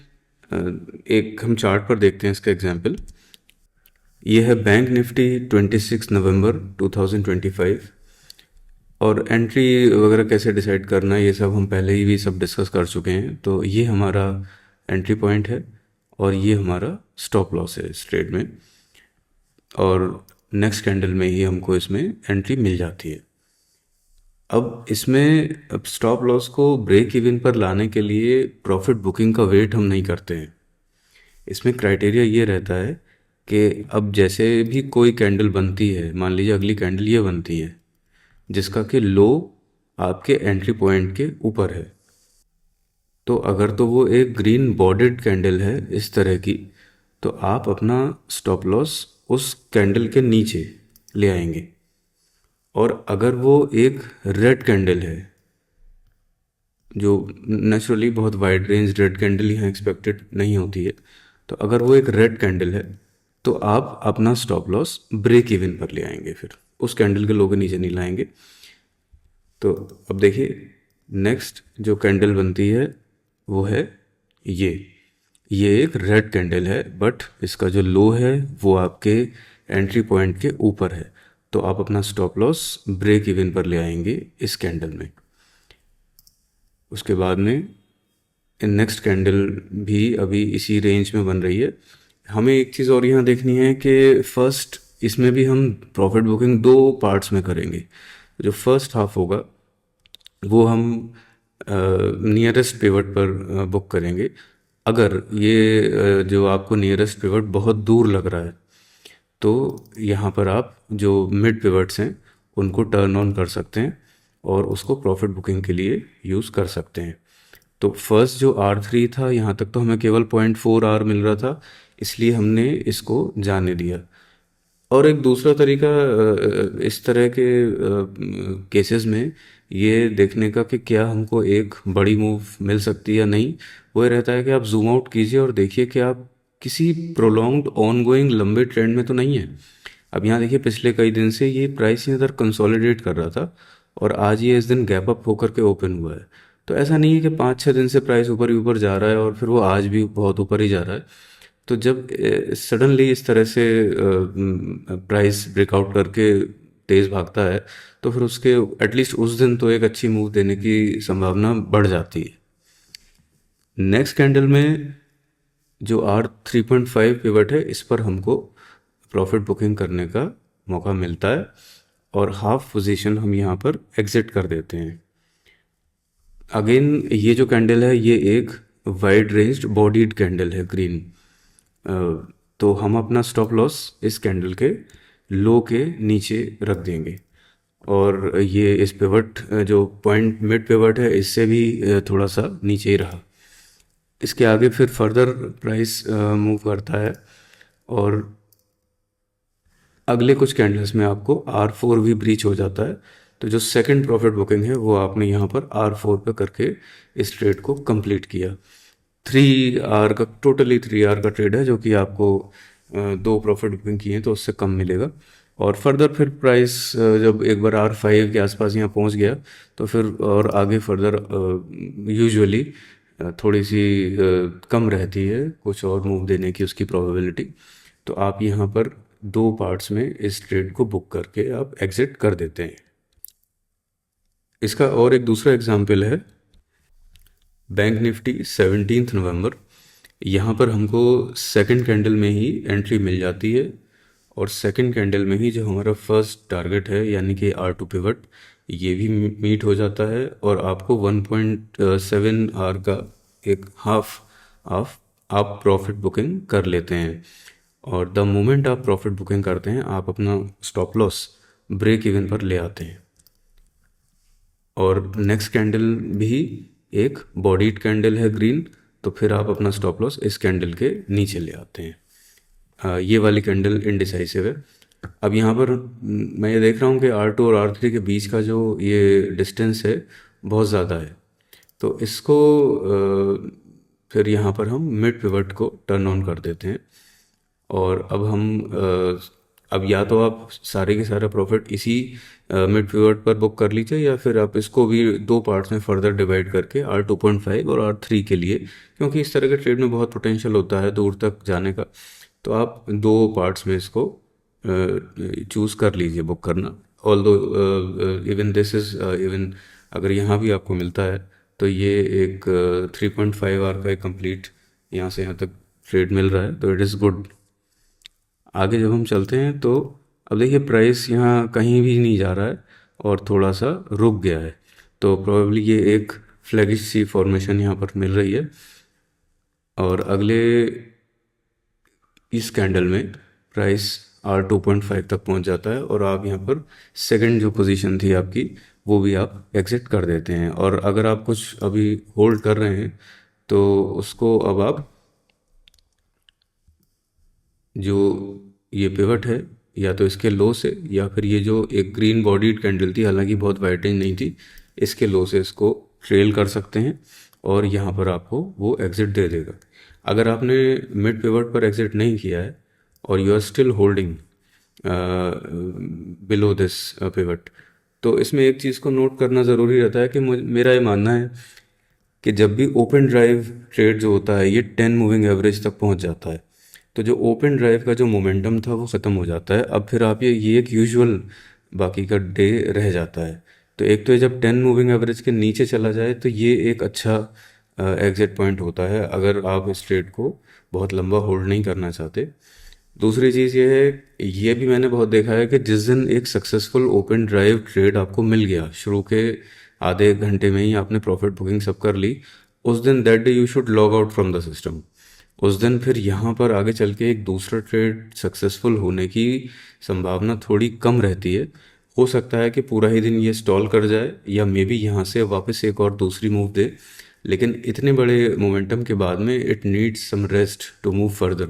Speaker 2: एक हम चार्ट पर देखते हैं इसका एग्जांपल। ये है बैंक निफ्टी 26 नवंबर 2025, और एंट्री वगैरह कैसे डिसाइड करना है ये सब हम पहले ही भी सब डिस्कस कर चुके हैं। तो ये हमारा एंट्री पॉइंट है और ये हमारा स्टॉप लॉस है इस ट्रेड में, और नेक्स्ट कैंडल में ही हमको इसमें एंट्री मिल जाती है। अब इसमें स्टॉप लॉस को ब्रेक इवन पर लाने के लिए प्रॉफिट बुकिंग का वेट हम नहीं करते हैं। इसमें क्राइटेरिया ये रहता है कि अब जैसे भी कोई कैंडल बनती है, मान लीजिए अगली कैंडल ये बनती है जिसका कि लो आपके एंट्री पॉइंट के ऊपर है, तो अगर तो वो एक ग्रीन बॉर्डेड कैंडल है इस तरह की, तो आप अपना स्टॉप लॉस उस कैंडल के नीचे ले आएंगे। और अगर वो एक रेड कैंडल है, जो नेचुरली बहुत वाइड रेंज रेड कैंडल यहाँ एक्सपेक्टेड नहीं होती है, तो अगर वो एक रेड कैंडल है तो आप अपना स्टॉप लॉस ब्रेक इवन पर ले आएंगे, फिर उस कैंडल के लो के नीचे नहीं लाएंगे। तो अब देखिए नेक्स्ट जो कैंडल बनती है वो है ये एक रेड कैंडल है, बट इसका जो लो है वो आपके एंट्री पॉइंट के ऊपर है, तो आप अपना स्टॉप लॉस ब्रेक इवन पर ले आएंगे इस कैंडल में। उसके बाद में नेक्स्ट कैंडल भी अभी इसी रेंज में बन रही है। हमें एक चीज़ और यहाँ देखनी है कि फर्स्ट इसमें भी हम प्रॉफिट बुकिंग दो पार्ट्स में करेंगे। जो फर्स्ट हाफ होगा वो हम नियरेस्ट पिवट पर बुक करेंगे। अगर ये जो आपको नियरेस्ट पिवट बहुत दूर लग रहा है, तो यहाँ पर आप जो मिड पिवट्स हैं उनको टर्न ऑन कर सकते हैं और उसको प्रॉफिट बुकिंग के लिए यूज़ कर सकते हैं। तो फर्स्ट जो R3 था, यहाँ तक तो हमें केवल 0.4 R मिल रहा था, इसलिए हमने इसको जाने दिया। और एक दूसरा तरीका इस तरह के केसेस में ये देखने का कि क्या हमको एक बड़ी मूव मिल सकती है या नहीं, वो ये रहता है कि आप जूम आउट कीजिए और देखिए कि आप किसी प्रोलॉन्ग्ड ऑनगोइंग लंबे ट्रेंड में तो नहीं है। अब यहाँ देखिए पिछले कई दिन से ये प्राइस इधर कंसोलिडेट कर रहा था और आज ये इस दिन गैप अप होकर के ओपन हुआ है। तो ऐसा नहीं है कि 5-6 दिन से प्राइस ऊपर ही ऊपर जा रहा है और फिर वो आज भी बहुत ऊपर ही जा रहा है। तो जब सडनली इस तरह से प्राइस ब्रेकआउट करके तेज़ भागता है, तो फिर उसके एटलीस्ट उस दिन तो एक अच्छी मूव देने की संभावना बढ़ जाती है। नेक्स्ट कैंडल में जो R3.5 पिवट है, इस पर हमको प्रॉफिट बुकिंग करने का मौका मिलता है और हाफ पोजीशन हम यहाँ पर एग्जिट कर देते हैं। अगेन ये जो कैंडल है ये एक वाइड रेंज्ड बॉडीड कैंडल है ग्रीन। तो हम अपना स्टॉप लॉस इस कैंडल के लो के नीचे रख देंगे, और ये इस पिवट जो पॉइंट मिड पिवट है इससे भी थोड़ा सा नीचे ही रहा। इसके आगे फिर फर्दर प्राइस मूव करता है, और अगले कुछ कैंडल्स में आपको R4 भी ब्रीच हो जाता है। तो जो सेकंड प्रॉफिट बुकिंग है वो आपने यहाँ पर R4 पे करके इस ट्रेड को कंप्लीट किया। 3 आवर का, टोटली 3 आवर का ट्रेड है, जो कि आपको दो प्रॉफिट बुकिंग किए तो उससे कम मिलेगा। और फर्दर फिर प्राइस जब एक बार R5 के आसपास यहाँ पहुँच गया तो फिर और आगे फर्दर यूजुअली थोड़ी सी कम रहती है कुछ और मूव देने की उसकी प्रोबेबिलिटी। तो आप यहाँ पर दो पार्ट्स में इस ट्रेड को बुक करके आप एग्जिट कर देते हैं। इसका और एक दूसरा एग्जाम्पल है बैंक निफ्टी 17 नवंबर। यहाँ पर हमको सेकंड कैंडल में ही एंट्री मिल जाती है, और सेकंड कैंडल में ही जो हमारा फर्स्ट टारगेट है यानी कि R2 पिवट, ये भी मीट हो जाता है, और आपको 1.7 आवर का एक हाफ ऑफ आप प्रॉफिट बुकिंग कर लेते हैं। और द मोमेंट आप प्रॉफिट बुकिंग करते हैं आप अपना स्टॉप लॉस ब्रेक इवन पर ले आते हैं। और नेक्स्ट कैंडल भी एक बॉडीड कैंडल है ग्रीन, तो फिर आप अपना स्टॉप लॉस इस कैंडल के नीचे ले आते हैं। ये वाली कैंडल इनडिसाइसिव है। अब यहाँ पर मैं ये देख रहा हूँ कि R2 और R3 के बीच का जो ये डिस्टेंस है बहुत ज़्यादा है, तो इसको फिर यहाँ पर हम मिड पिवट को टर्न ऑन कर देते हैं। और अब हम अब या तो आप सारे के सारा प्रॉफिट इसी मिड पिवट पर बुक कर लीजिए, या फिर आप इसको भी दो पार्ट्स में फर्दर डिवाइड करके R2.5 और R3 के लिए, क्योंकि इस तरह के ट्रेड में बहुत पोटेंशियल होता है दूर तक जाने का, तो आप दो पार्ट्स में इसको चूज़ कर लीजिए बुक करना। Although even this is even अगर यहाँ भी आपको मिलता है तो ये एक 3.5 आवर का एक कंप्लीट यहाँ से यहाँ तक ट्रेड मिल रहा है, तो इट इज़ गुड। आगे जब हम चलते हैं तो अब देखिए प्राइस यहाँ कहीं भी नहीं जा रहा है और थोड़ा सा रुक गया है, तो प्रोबेबली ये एक फ्लैगिश सी फॉर्मेशन यहाँ पर मिल रही है। और अगले इस कैंडल में प्राइस R2.5 तक पहुँच जाता है, और आप यहाँ पर सेकंड जो पोजीशन थी आपकी वो भी आप एग्जिट कर देते हैं। और अगर आप कुछ अभी होल्ड कर रहे हैं तो उसको अब आप जो ये पिवट है या तो इसके लो से, या फिर ये जो एक ग्रीन बॉडीड कैंडल थी, हालांकि बहुत वाइड रेंज नहीं थी, इसके लो से इसको ट्रेल कर सकते हैं, और यहाँ पर आपको वो एग्जिट दे देगा। अगर आपने मिड पिवट पर एग्जिट नहीं किया है और you are still holding below this pivot, तो इसमें एक चीज़ को नोट करना ज़रूरी रहता है कि मेरा ये मानना है कि जब भी ओपन ड्राइव ट्रेड जो होता है ये 10 मूविंग एवरेज तक पहुंच जाता है, तो जो ओपन ड्राइव का जो मोमेंटम था वो ख़त्म हो जाता है। अब फिर आप ये एक यूजुअल बाकी का डे रह जाता है। तो एक तो ये जब 10 मूविंग एवरेज के नीचे चला जाए तो ये एक अच्छा एग्जिट पॉइंट होता है अगर आप इस ट्रेड को बहुत लंबा होल्ड नहीं करना चाहते। दूसरी चीज़ ये है, ये भी मैंने बहुत देखा है कि जिस दिन एक सक्सेसफुल ओपन ड्राइव ट्रेड आपको मिल गया, शुरू के आधे एक घंटे में ही आपने प्रॉफिट बुकिंग सब कर ली, उस दिन that day you should log out from the system. उस दिन फिर यहाँ पर आगे चल के एक दूसरा ट्रेड सक्सेसफुल होने की संभावना थोड़ी कम रहती है। हो सकता है कि पूरा ही दिन ये स्टॉल कर जाए, या मे बी यहाँ से वापस एक और दूसरी मूव दे, लेकिन इतने बड़े मोमेंटम के बाद में it needs some rest to move further,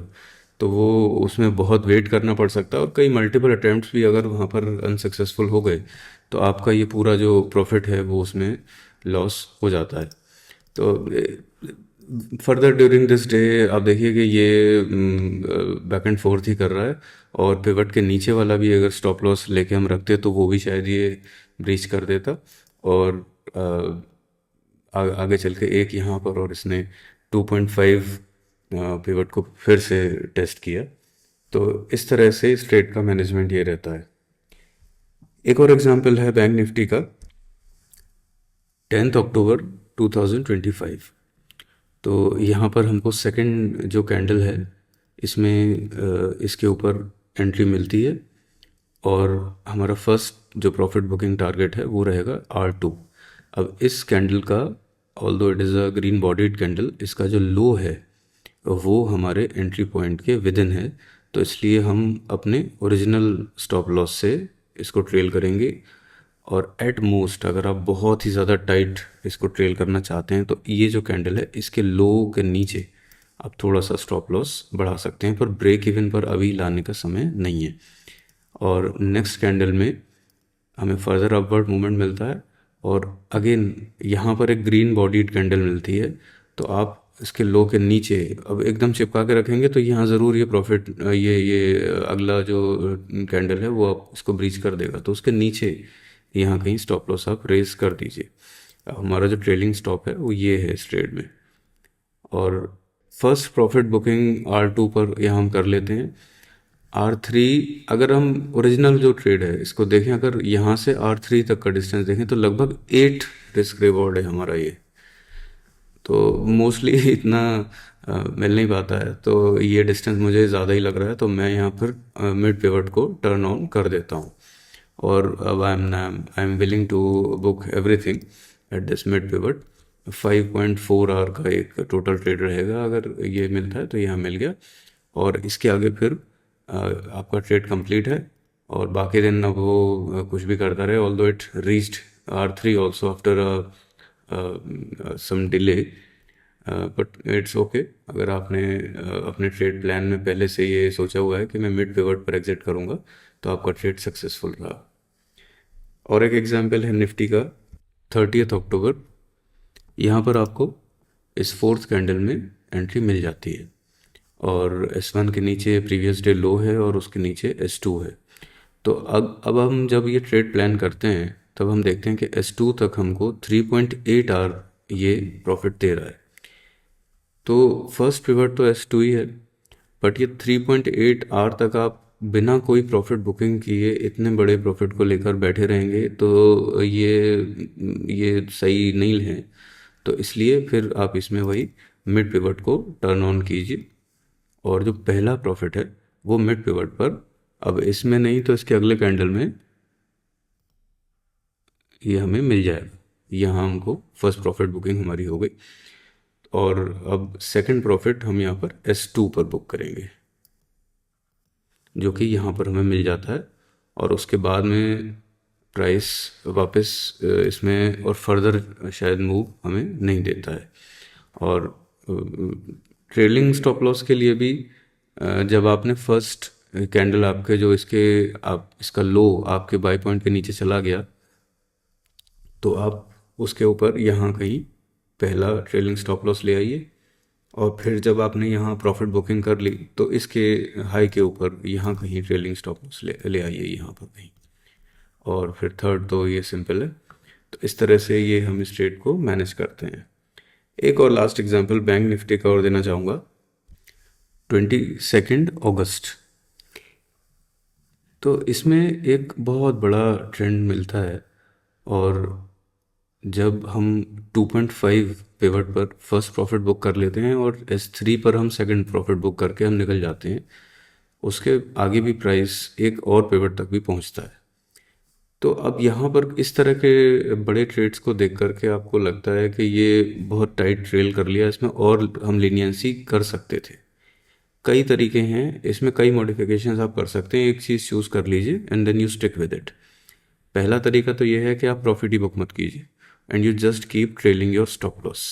Speaker 2: तो वो उसमें बहुत वेट करना पड़ सकता है। और कई मल्टीपल अटैम्प्ट्स भी अगर वहाँ पर अनसक्सेसफुल हो गए तो आपका ये पूरा जो प्रॉफिट है वो उसमें लॉस हो जाता है। तो फर्दर ड्यूरिंग दिस डे आप देखिए कि ये बैक एंड फोर्थ ही कर रहा है, और पिवट के नीचे वाला भी अगर स्टॉप लॉस लेके हम रखते तो वो भी शायद ये ब्रीच कर देता, और आगे चल के एक यहाँ पर और इसने 2.5 पिवट को फिर से टेस्ट किया। तो इस तरह से इस ट्रेड का मैनेजमेंट ये रहता है। एक और एग्जांपल है बैंक निफ्टी का 10 अक्टूबर 2025। तो यहाँ पर हमको सेकंड जो कैंडल है इसमें इसके ऊपर एंट्री मिलती है, और हमारा फर्स्ट जो प्रॉफिट बुकिंग टारगेट है वो रहेगा R2। अब इस कैंडल का although it is a green bodied candle, इसका जो लो है वो हमारे एंट्री पॉइंट के विद इन है, तो इसलिए हम अपने ओरिजिनल स्टॉप लॉस से इसको ट्रेल करेंगे। और एट मोस्ट अगर आप बहुत ही ज़्यादा टाइट इसको ट्रेल करना चाहते हैं तो ये जो कैंडल है इसके लो के नीचे आप थोड़ा सा स्टॉप लॉस बढ़ा सकते हैं, पर ब्रेक इवन पर अभी लाने का समय नहीं है। और नेक्स्ट कैंडल में हमें फर्दर अपवर्ड मूवमेंट मिलता है और अगेन यहाँ पर एक ग्रीन बॉडीड कैंडल मिलती है, तो आप इसके लो के नीचे अब एकदम चिपका के रखेंगे तो यहाँ ज़रूर ये प्रॉफिट ये अगला जो कैंडल है वो आप इसको ब्रीच कर देगा, तो उसके नीचे यहाँ कहीं स्टॉप लॉस आप रेज कर दीजिए। हमारा जो ट्रेलिंग स्टॉप है वो ये है इस ट्रेड में। और फर्स्ट प्रॉफिट बुकिंग R2 पर यहाँ हम कर लेते हैं। R3 अगर हम ओरिजिनल जो ट्रेड है इसको देखें, अगर यहाँ से R3 तक का डिस्टेंस देखें तो लगभग 8 रिस्क रिवॉर्ड है हमारा ये, तो मोस्टली इतना मिल नहीं पाता है, तो ये डिस्टेंस मुझे ज़्यादा ही लग रहा है, तो मैं यहाँ पर मिड पिवट को टर्न ऑन कर देता हूँ। और अब I am willing to book everything at this mid pivot. 5.4 hour का एक टोटल ट्रेड रहेगा, अगर ये मिलता है तो यहाँ मिल गया, और इसके आगे फिर आपका ट्रेड कंप्लीट है। और बाकी दिन अब वो कुछ भी करता रहे, although it reached R3 also after some delay, but it's okay. अगर आपने अपने ट्रेड प्लान में पहले से ये सोचा हुआ है कि मैं मिड पिवट पर एग्जिट करूँगा तो आपका ट्रेड सक्सेसफुल रहा। और एक एग्जांपल है निफ्टी का 30 अक्टूबर, यहाँ पर आपको इस फोर्थ कैंडल में एंट्री मिल जाती है, और S1 के नीचे प्रीवियस डे लो है और उसके नीचे S2 है। तो अब हम जब ये ट्रेड प्लान करते हैं तब हम देखते हैं कि S2 तक हमको 3.8 आवर ये प्रॉफिट दे रहा है, तो फर्स्ट पिवट तो S2 ही है, बट ये 3.8 आवर तक आप बिना कोई प्रॉफिट बुकिंग किए इतने बड़े प्रॉफिट को लेकर बैठे रहेंगे तो ये सही नहीं है। तो इसलिए फिर आप इसमें वही मिड पिवट को टर्न ऑन कीजिए, और जो पहला प्रॉफिट है वो मिड पिवट पर, अब इसमें नहीं तो इसके अगले कैंडल में ये हमें मिल जाएगा। यहाँ हमको फर्स्ट प्रॉफिट बुकिंग हमारी हो गई, और अब सेकंड प्रॉफिट हम यहाँ पर S2 पर बुक करेंगे, जो कि यहाँ पर हमें मिल जाता है। और उसके बाद में प्राइस वापस इसमें और फर्दर शायद मूव हमें नहीं देता है। और ट्रेलिंग स्टॉप लॉस के लिए भी जब आपने फर्स्ट कैंडल आपके जो इसका लो आपके बाई पॉइंट के नीचे चला गया तो आप उसके ऊपर यहाँ कहीं पहला ट्रेलिंग स्टॉप लॉस ले आइए, और फिर जब आपने यहाँ प्रॉफिट बुकिंग कर ली तो इसके हाई के ऊपर यहाँ कहीं ट्रेलिंग स्टॉप लॉस ले आइए यहाँ पर कहीं, और फिर थर्ड तो ये सिंपल है। तो इस तरह से ये हम इस ट्रेड को मैनेज करते हैं। एक और लास्ट एग्जांपल बैंक निफ्टी का और देना चाहूँगा। 22 अगस्त, तो इसमें एक बहुत बड़ा ट्रेंड मिलता है, और जब हम 2.5 पिवट पर फर्स्ट प्रॉफिट बुक कर लेते हैं और S3 पर हम सेकंड प्रॉफिट बुक करके हम निकल जाते हैं, उसके आगे भी प्राइस एक और पिवट तक भी पहुंचता है। तो अब यहाँ पर इस तरह के बड़े ट्रेड्स को देख करके आपको लगता है कि ये बहुत टाइट ट्रेल कर लिया, इसमें और हम लीनियंसी कर सकते थे। कई तरीके हैं, इसमें कई मॉडिफिकेशंस आप कर सकते हैं, एक चीज़ चूज़ कर लीजिए and then you stick with it. पहला तरीका तो ये है कि आप प्रॉफिट ही बुक मत कीजिए and you just keep trailing your stop loss.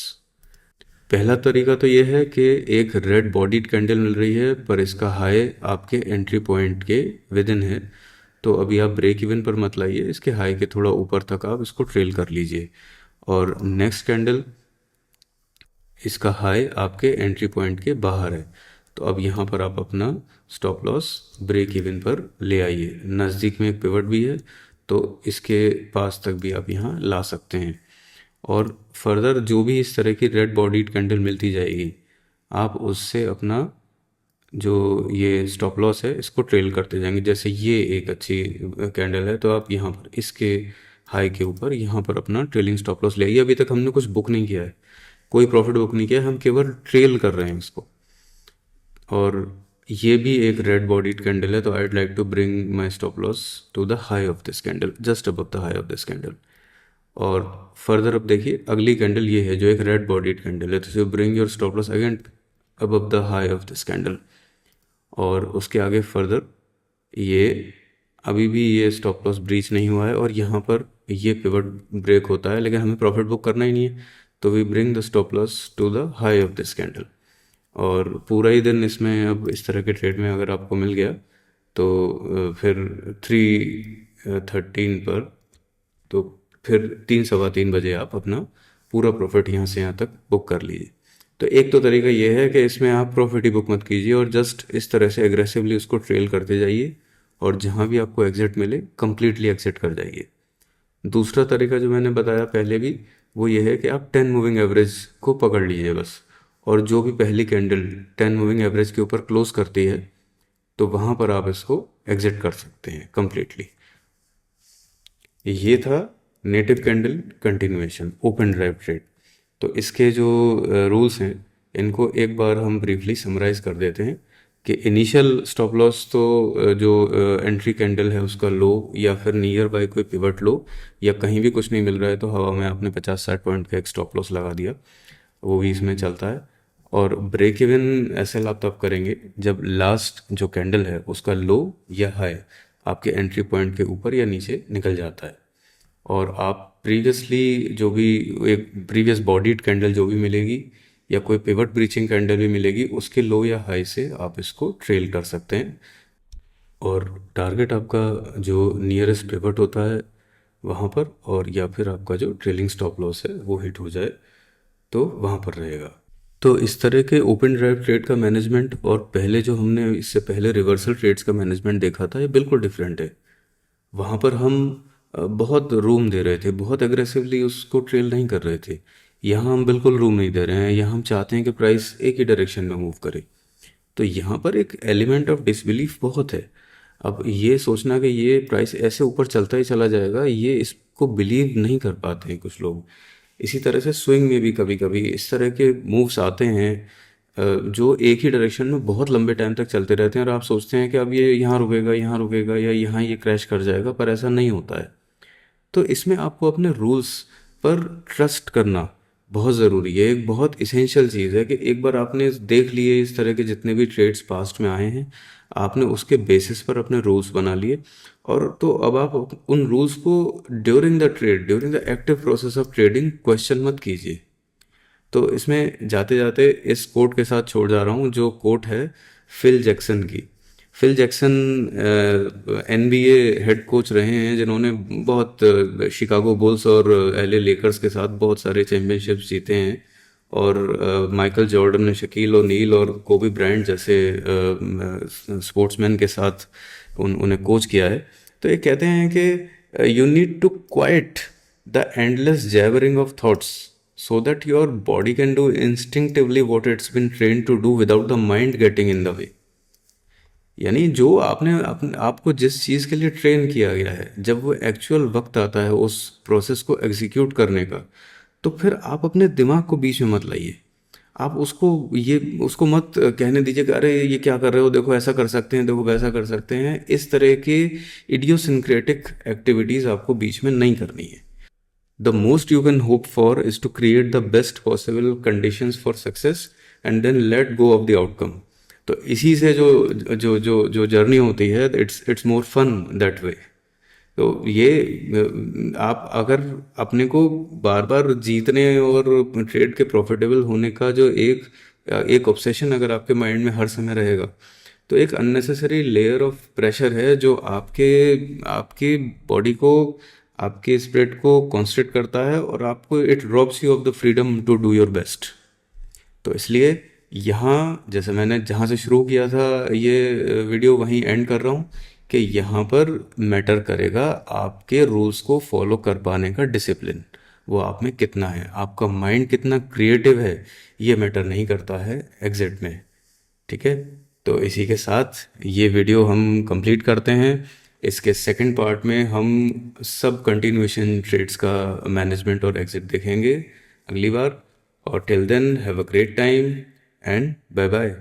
Speaker 2: पहला तरीका तो ये है कि एक रेड बॉडीड कैंडल मिल रही है पर इसका हाई आपके एंट्री पॉइंट के विद इन है, तो अभी आप ब्रेक इवन पर मत लाइए, इसके हाई के थोड़ा ऊपर तक आप इसको ट्रेल कर लीजिए। और नेक्स्ट कैंडल इसका हाई आपके एंट्री पॉइंट के बाहर है, तो अब यहाँ पर आप अपना स्टॉप लॉस ब्रेक इवन पर ले आइए। नज़दीक में एक पिवट भी है तो इसके पास तक भी आप यहाँ ला सकते हैं, और फर्दर जो भी इस तरह की रेड बॉडीड कैंडल मिलती जाएगी आप उससे अपना जो ये स्टॉप लॉस है इसको ट्रेल करते जाएंगे। जैसे ये एक अच्छी कैंडल है तो आप यहाँ पर इसके हाई के ऊपर यहाँ पर अपना ट्रेलिंग स्टॉप लॉस ले आइए। अभी तक हमने कुछ बुक नहीं किया है, कोई प्रॉफिट बुक नहीं किया है, हम केवल ट्रेल कर रहे हैं इसको। और ये भी एक रेड बॉडीड कैंडल है, तो I would like to bring my stop loss to the high of this candle, just above the high of this candle. और फर्दर अब देखिए अगली कैंडल ये है जो एक रेड बॉडीड कैंडल है, तो bring your stop loss again above the high of this candle. और उसके आगे फर्दर ये अभी भी ये स्टॉप लॉस ब्रीच नहीं हुआ है और यहाँ पर ये पिवट ब्रेक होता है, लेकिन हमें प्रॉफिट बुक करना ही नहीं है, तो we bring the stop loss to the high of this candle. और पूरा ही दिन इसमें अब इस तरह के ट्रेड में अगर आपको मिल गया तो फिर 3:13 पर, तो फिर 3 सवा 3 बजे आप अपना पूरा प्रॉफिट यहाँ से यहाँ तक बुक कर लीजिए। तो एक तो तरीका ये है कि इसमें आप प्रॉफिट ही बुक मत कीजिए और जस्ट इस तरह से एग्रेसिवली उसको ट्रेल करते जाइए और जहाँ भी आपको एग्जिट मिले कंप्लीटली एग्जिट कर जाइए। दूसरा तरीका जो मैंने बताया पहले भी, वो ये है कि आप 10 मूविंग एवरेज को पकड़ लीजिए बस, और जो भी पहली कैंडल 10 मूविंग एवरेज के ऊपर क्लोज करती है तो वहाँ पर आप इसको एग्जिट कर सकते हैं कंप्लीटली। ये था native candle continuation open drive trade. तो इसके जो रूल्स हैं इनको एक बार हम ब्रीफली समराइज कर देते हैं कि इनिशियल स्टॉप लॉस तो जो एंट्री कैंडल है उसका लो या फिर नियर बाय कोई पिवट लो या कहीं भी कुछ नहीं मिल रहा है तो हवा में आपने 50-60 पॉइंट का एक स्टॉप लॉस लगा दिया, वो भी इसमें चलता है। और ब्रेक इवन ऐसे आप तब करेंगे जब लास्ट जो कैंडल है उसका लो या हाई आपके एंट्री पॉइंट के ऊपर या नीचे निकल जाता है, और आप प्रीवियसली जो भी एक प्रीवियस बॉडीड कैंडल जो भी मिलेगी या कोई पिवट ब्रीचिंग कैंडल भी मिलेगी उसके लो या हाई से आप इसको ट्रेल कर सकते हैं। और टारगेट आपका जो नियरेस्ट पिवट होता है वहाँ पर, और या फिर आपका जो ट्रेलिंग स्टॉप लॉस है वो हिट हो जाए तो वहाँ पर रहेगा। तो इस तरह के ओपन ड्राइव ट्रेड का मैनेजमेंट और पहले जो हमने इससे पहले रिवर्सल ट्रेड्स का मैनेजमेंट देखा था ये बिल्कुल डिफरेंट है। वहाँ पर हम बहुत रूम दे रहे थे, बहुत एग्रेसिवली उसको ट्रेल नहीं कर रहे थे। यहाँ हम बिल्कुल रूम नहीं दे रहे हैं, यहाँ हम चाहते हैं कि प्राइस एक ही डायरेक्शन में मूव करे। तो यहाँ पर एक एलिमेंट ऑफ डिसबिलीफ बहुत है। अब ये सोचना कि ये प्राइस ऐसे ऊपर चलता ही चला जाएगा, ये इसको बिलीव नहीं कर पाते हैं कुछ लोग। इसी तरह से स्विंग में भी कभी कभी इस तरह के मूव्स आते हैं जो एक ही डायरेक्शन में बहुत लंबे टाइम तक चलते रहते हैं और आप सोचते हैं कि अब ये यहाँ रुकेगा या यहाँ ये क्रैश कर जाएगा, पर ऐसा नहीं होता है। तो इसमें आपको अपने रूल्स पर ट्रस्ट करना बहुत ज़रूरी है। एक बहुत इसेंशियल चीज़ है कि एक बार आपने देख लिए इस तरह के जितने भी ट्रेड्स पास्ट में आए हैं, आपने उसके बेसिस पर अपने रूल्स बना लिए, और तो अब आप उन रूल्स को during the active process of trading question मत कीजिए। तो इसमें जाते जाते इस कोट के साथ छोड़ जा रहा हूँ, जो कोट है फिल जैक्सन की। Phil Jackson NBA head coach रहे हैं जिन्होंने बहुत शिकागो बुल्स और LA लेकर्स के साथ बहुत सारे चैम्पियनशिप्स जीते हैं, और माइकल जॉर्डन ने शकील ओनील और कोबी ब्रायंट जैसे स्पोर्ट्समैन के साथ उन्हें कोच किया है। तो ये कहते हैं कि you need to quiet the endless jabbering of thoughts so that your body can do instinctively what it's been trained to do without the mind getting in the way। यानी जो आपको जिस चीज़ के लिए ट्रेन किया गया है, जब वो एक्चुअल वक्त आता है उस प्रोसेस को एग्जीक्यूट करने का, तो फिर आप अपने दिमाग को बीच में मत लाइए। आप उसको मत कहने दीजिए कि अरे ये क्या कर रहे हो, देखो ऐसा कर सकते हैं, देखो वैसा कर सकते हैं। इस तरह के इडियोसिंक्रेटिक एक्टिविटीज़ आपको बीच में नहीं करनी है। The most you can hope for is to create the best possible conditions for success and then let go of the outcome। तो इसी से जो जर्नी होती है, it's more fun that way. तो ये आप अगर अपने को बार बार जीतने और ट्रेड के प्रॉफिटेबल होने का जो एक ऑब्सेशन अगर आपके माइंड में हर समय रहेगा, तो एक अननेसेसरी लेयर ऑफ प्रेशर है जो आपकी बॉडी को, आपके स्पिरिट को कॉन्स्ट्रिक्ट करता है और आपको it robs you of the freedom to do your best. तो इसलिए यहाँ जैसे मैंने जहाँ से शुरू किया था ये वीडियो वहीं एंड कर रहा हूँ कि यहाँ पर मैटर करेगा आपके रूल्स को फॉलो कर पाने का डिसिप्लिन, वो आप में कितना है, आपका माइंड कितना क्रिएटिव है, ये मैटर नहीं करता है एग्जिट में। ठीक है, तो इसी के साथ ये वीडियो हम कंप्लीट करते हैं। इसके सेकंड पार्ट में हम सब कंटिन्यूएशन ट्रेड्स का मैनेजमेंट और एग्जिट देखेंगे अगली बार। और till then have a great time and bye bye.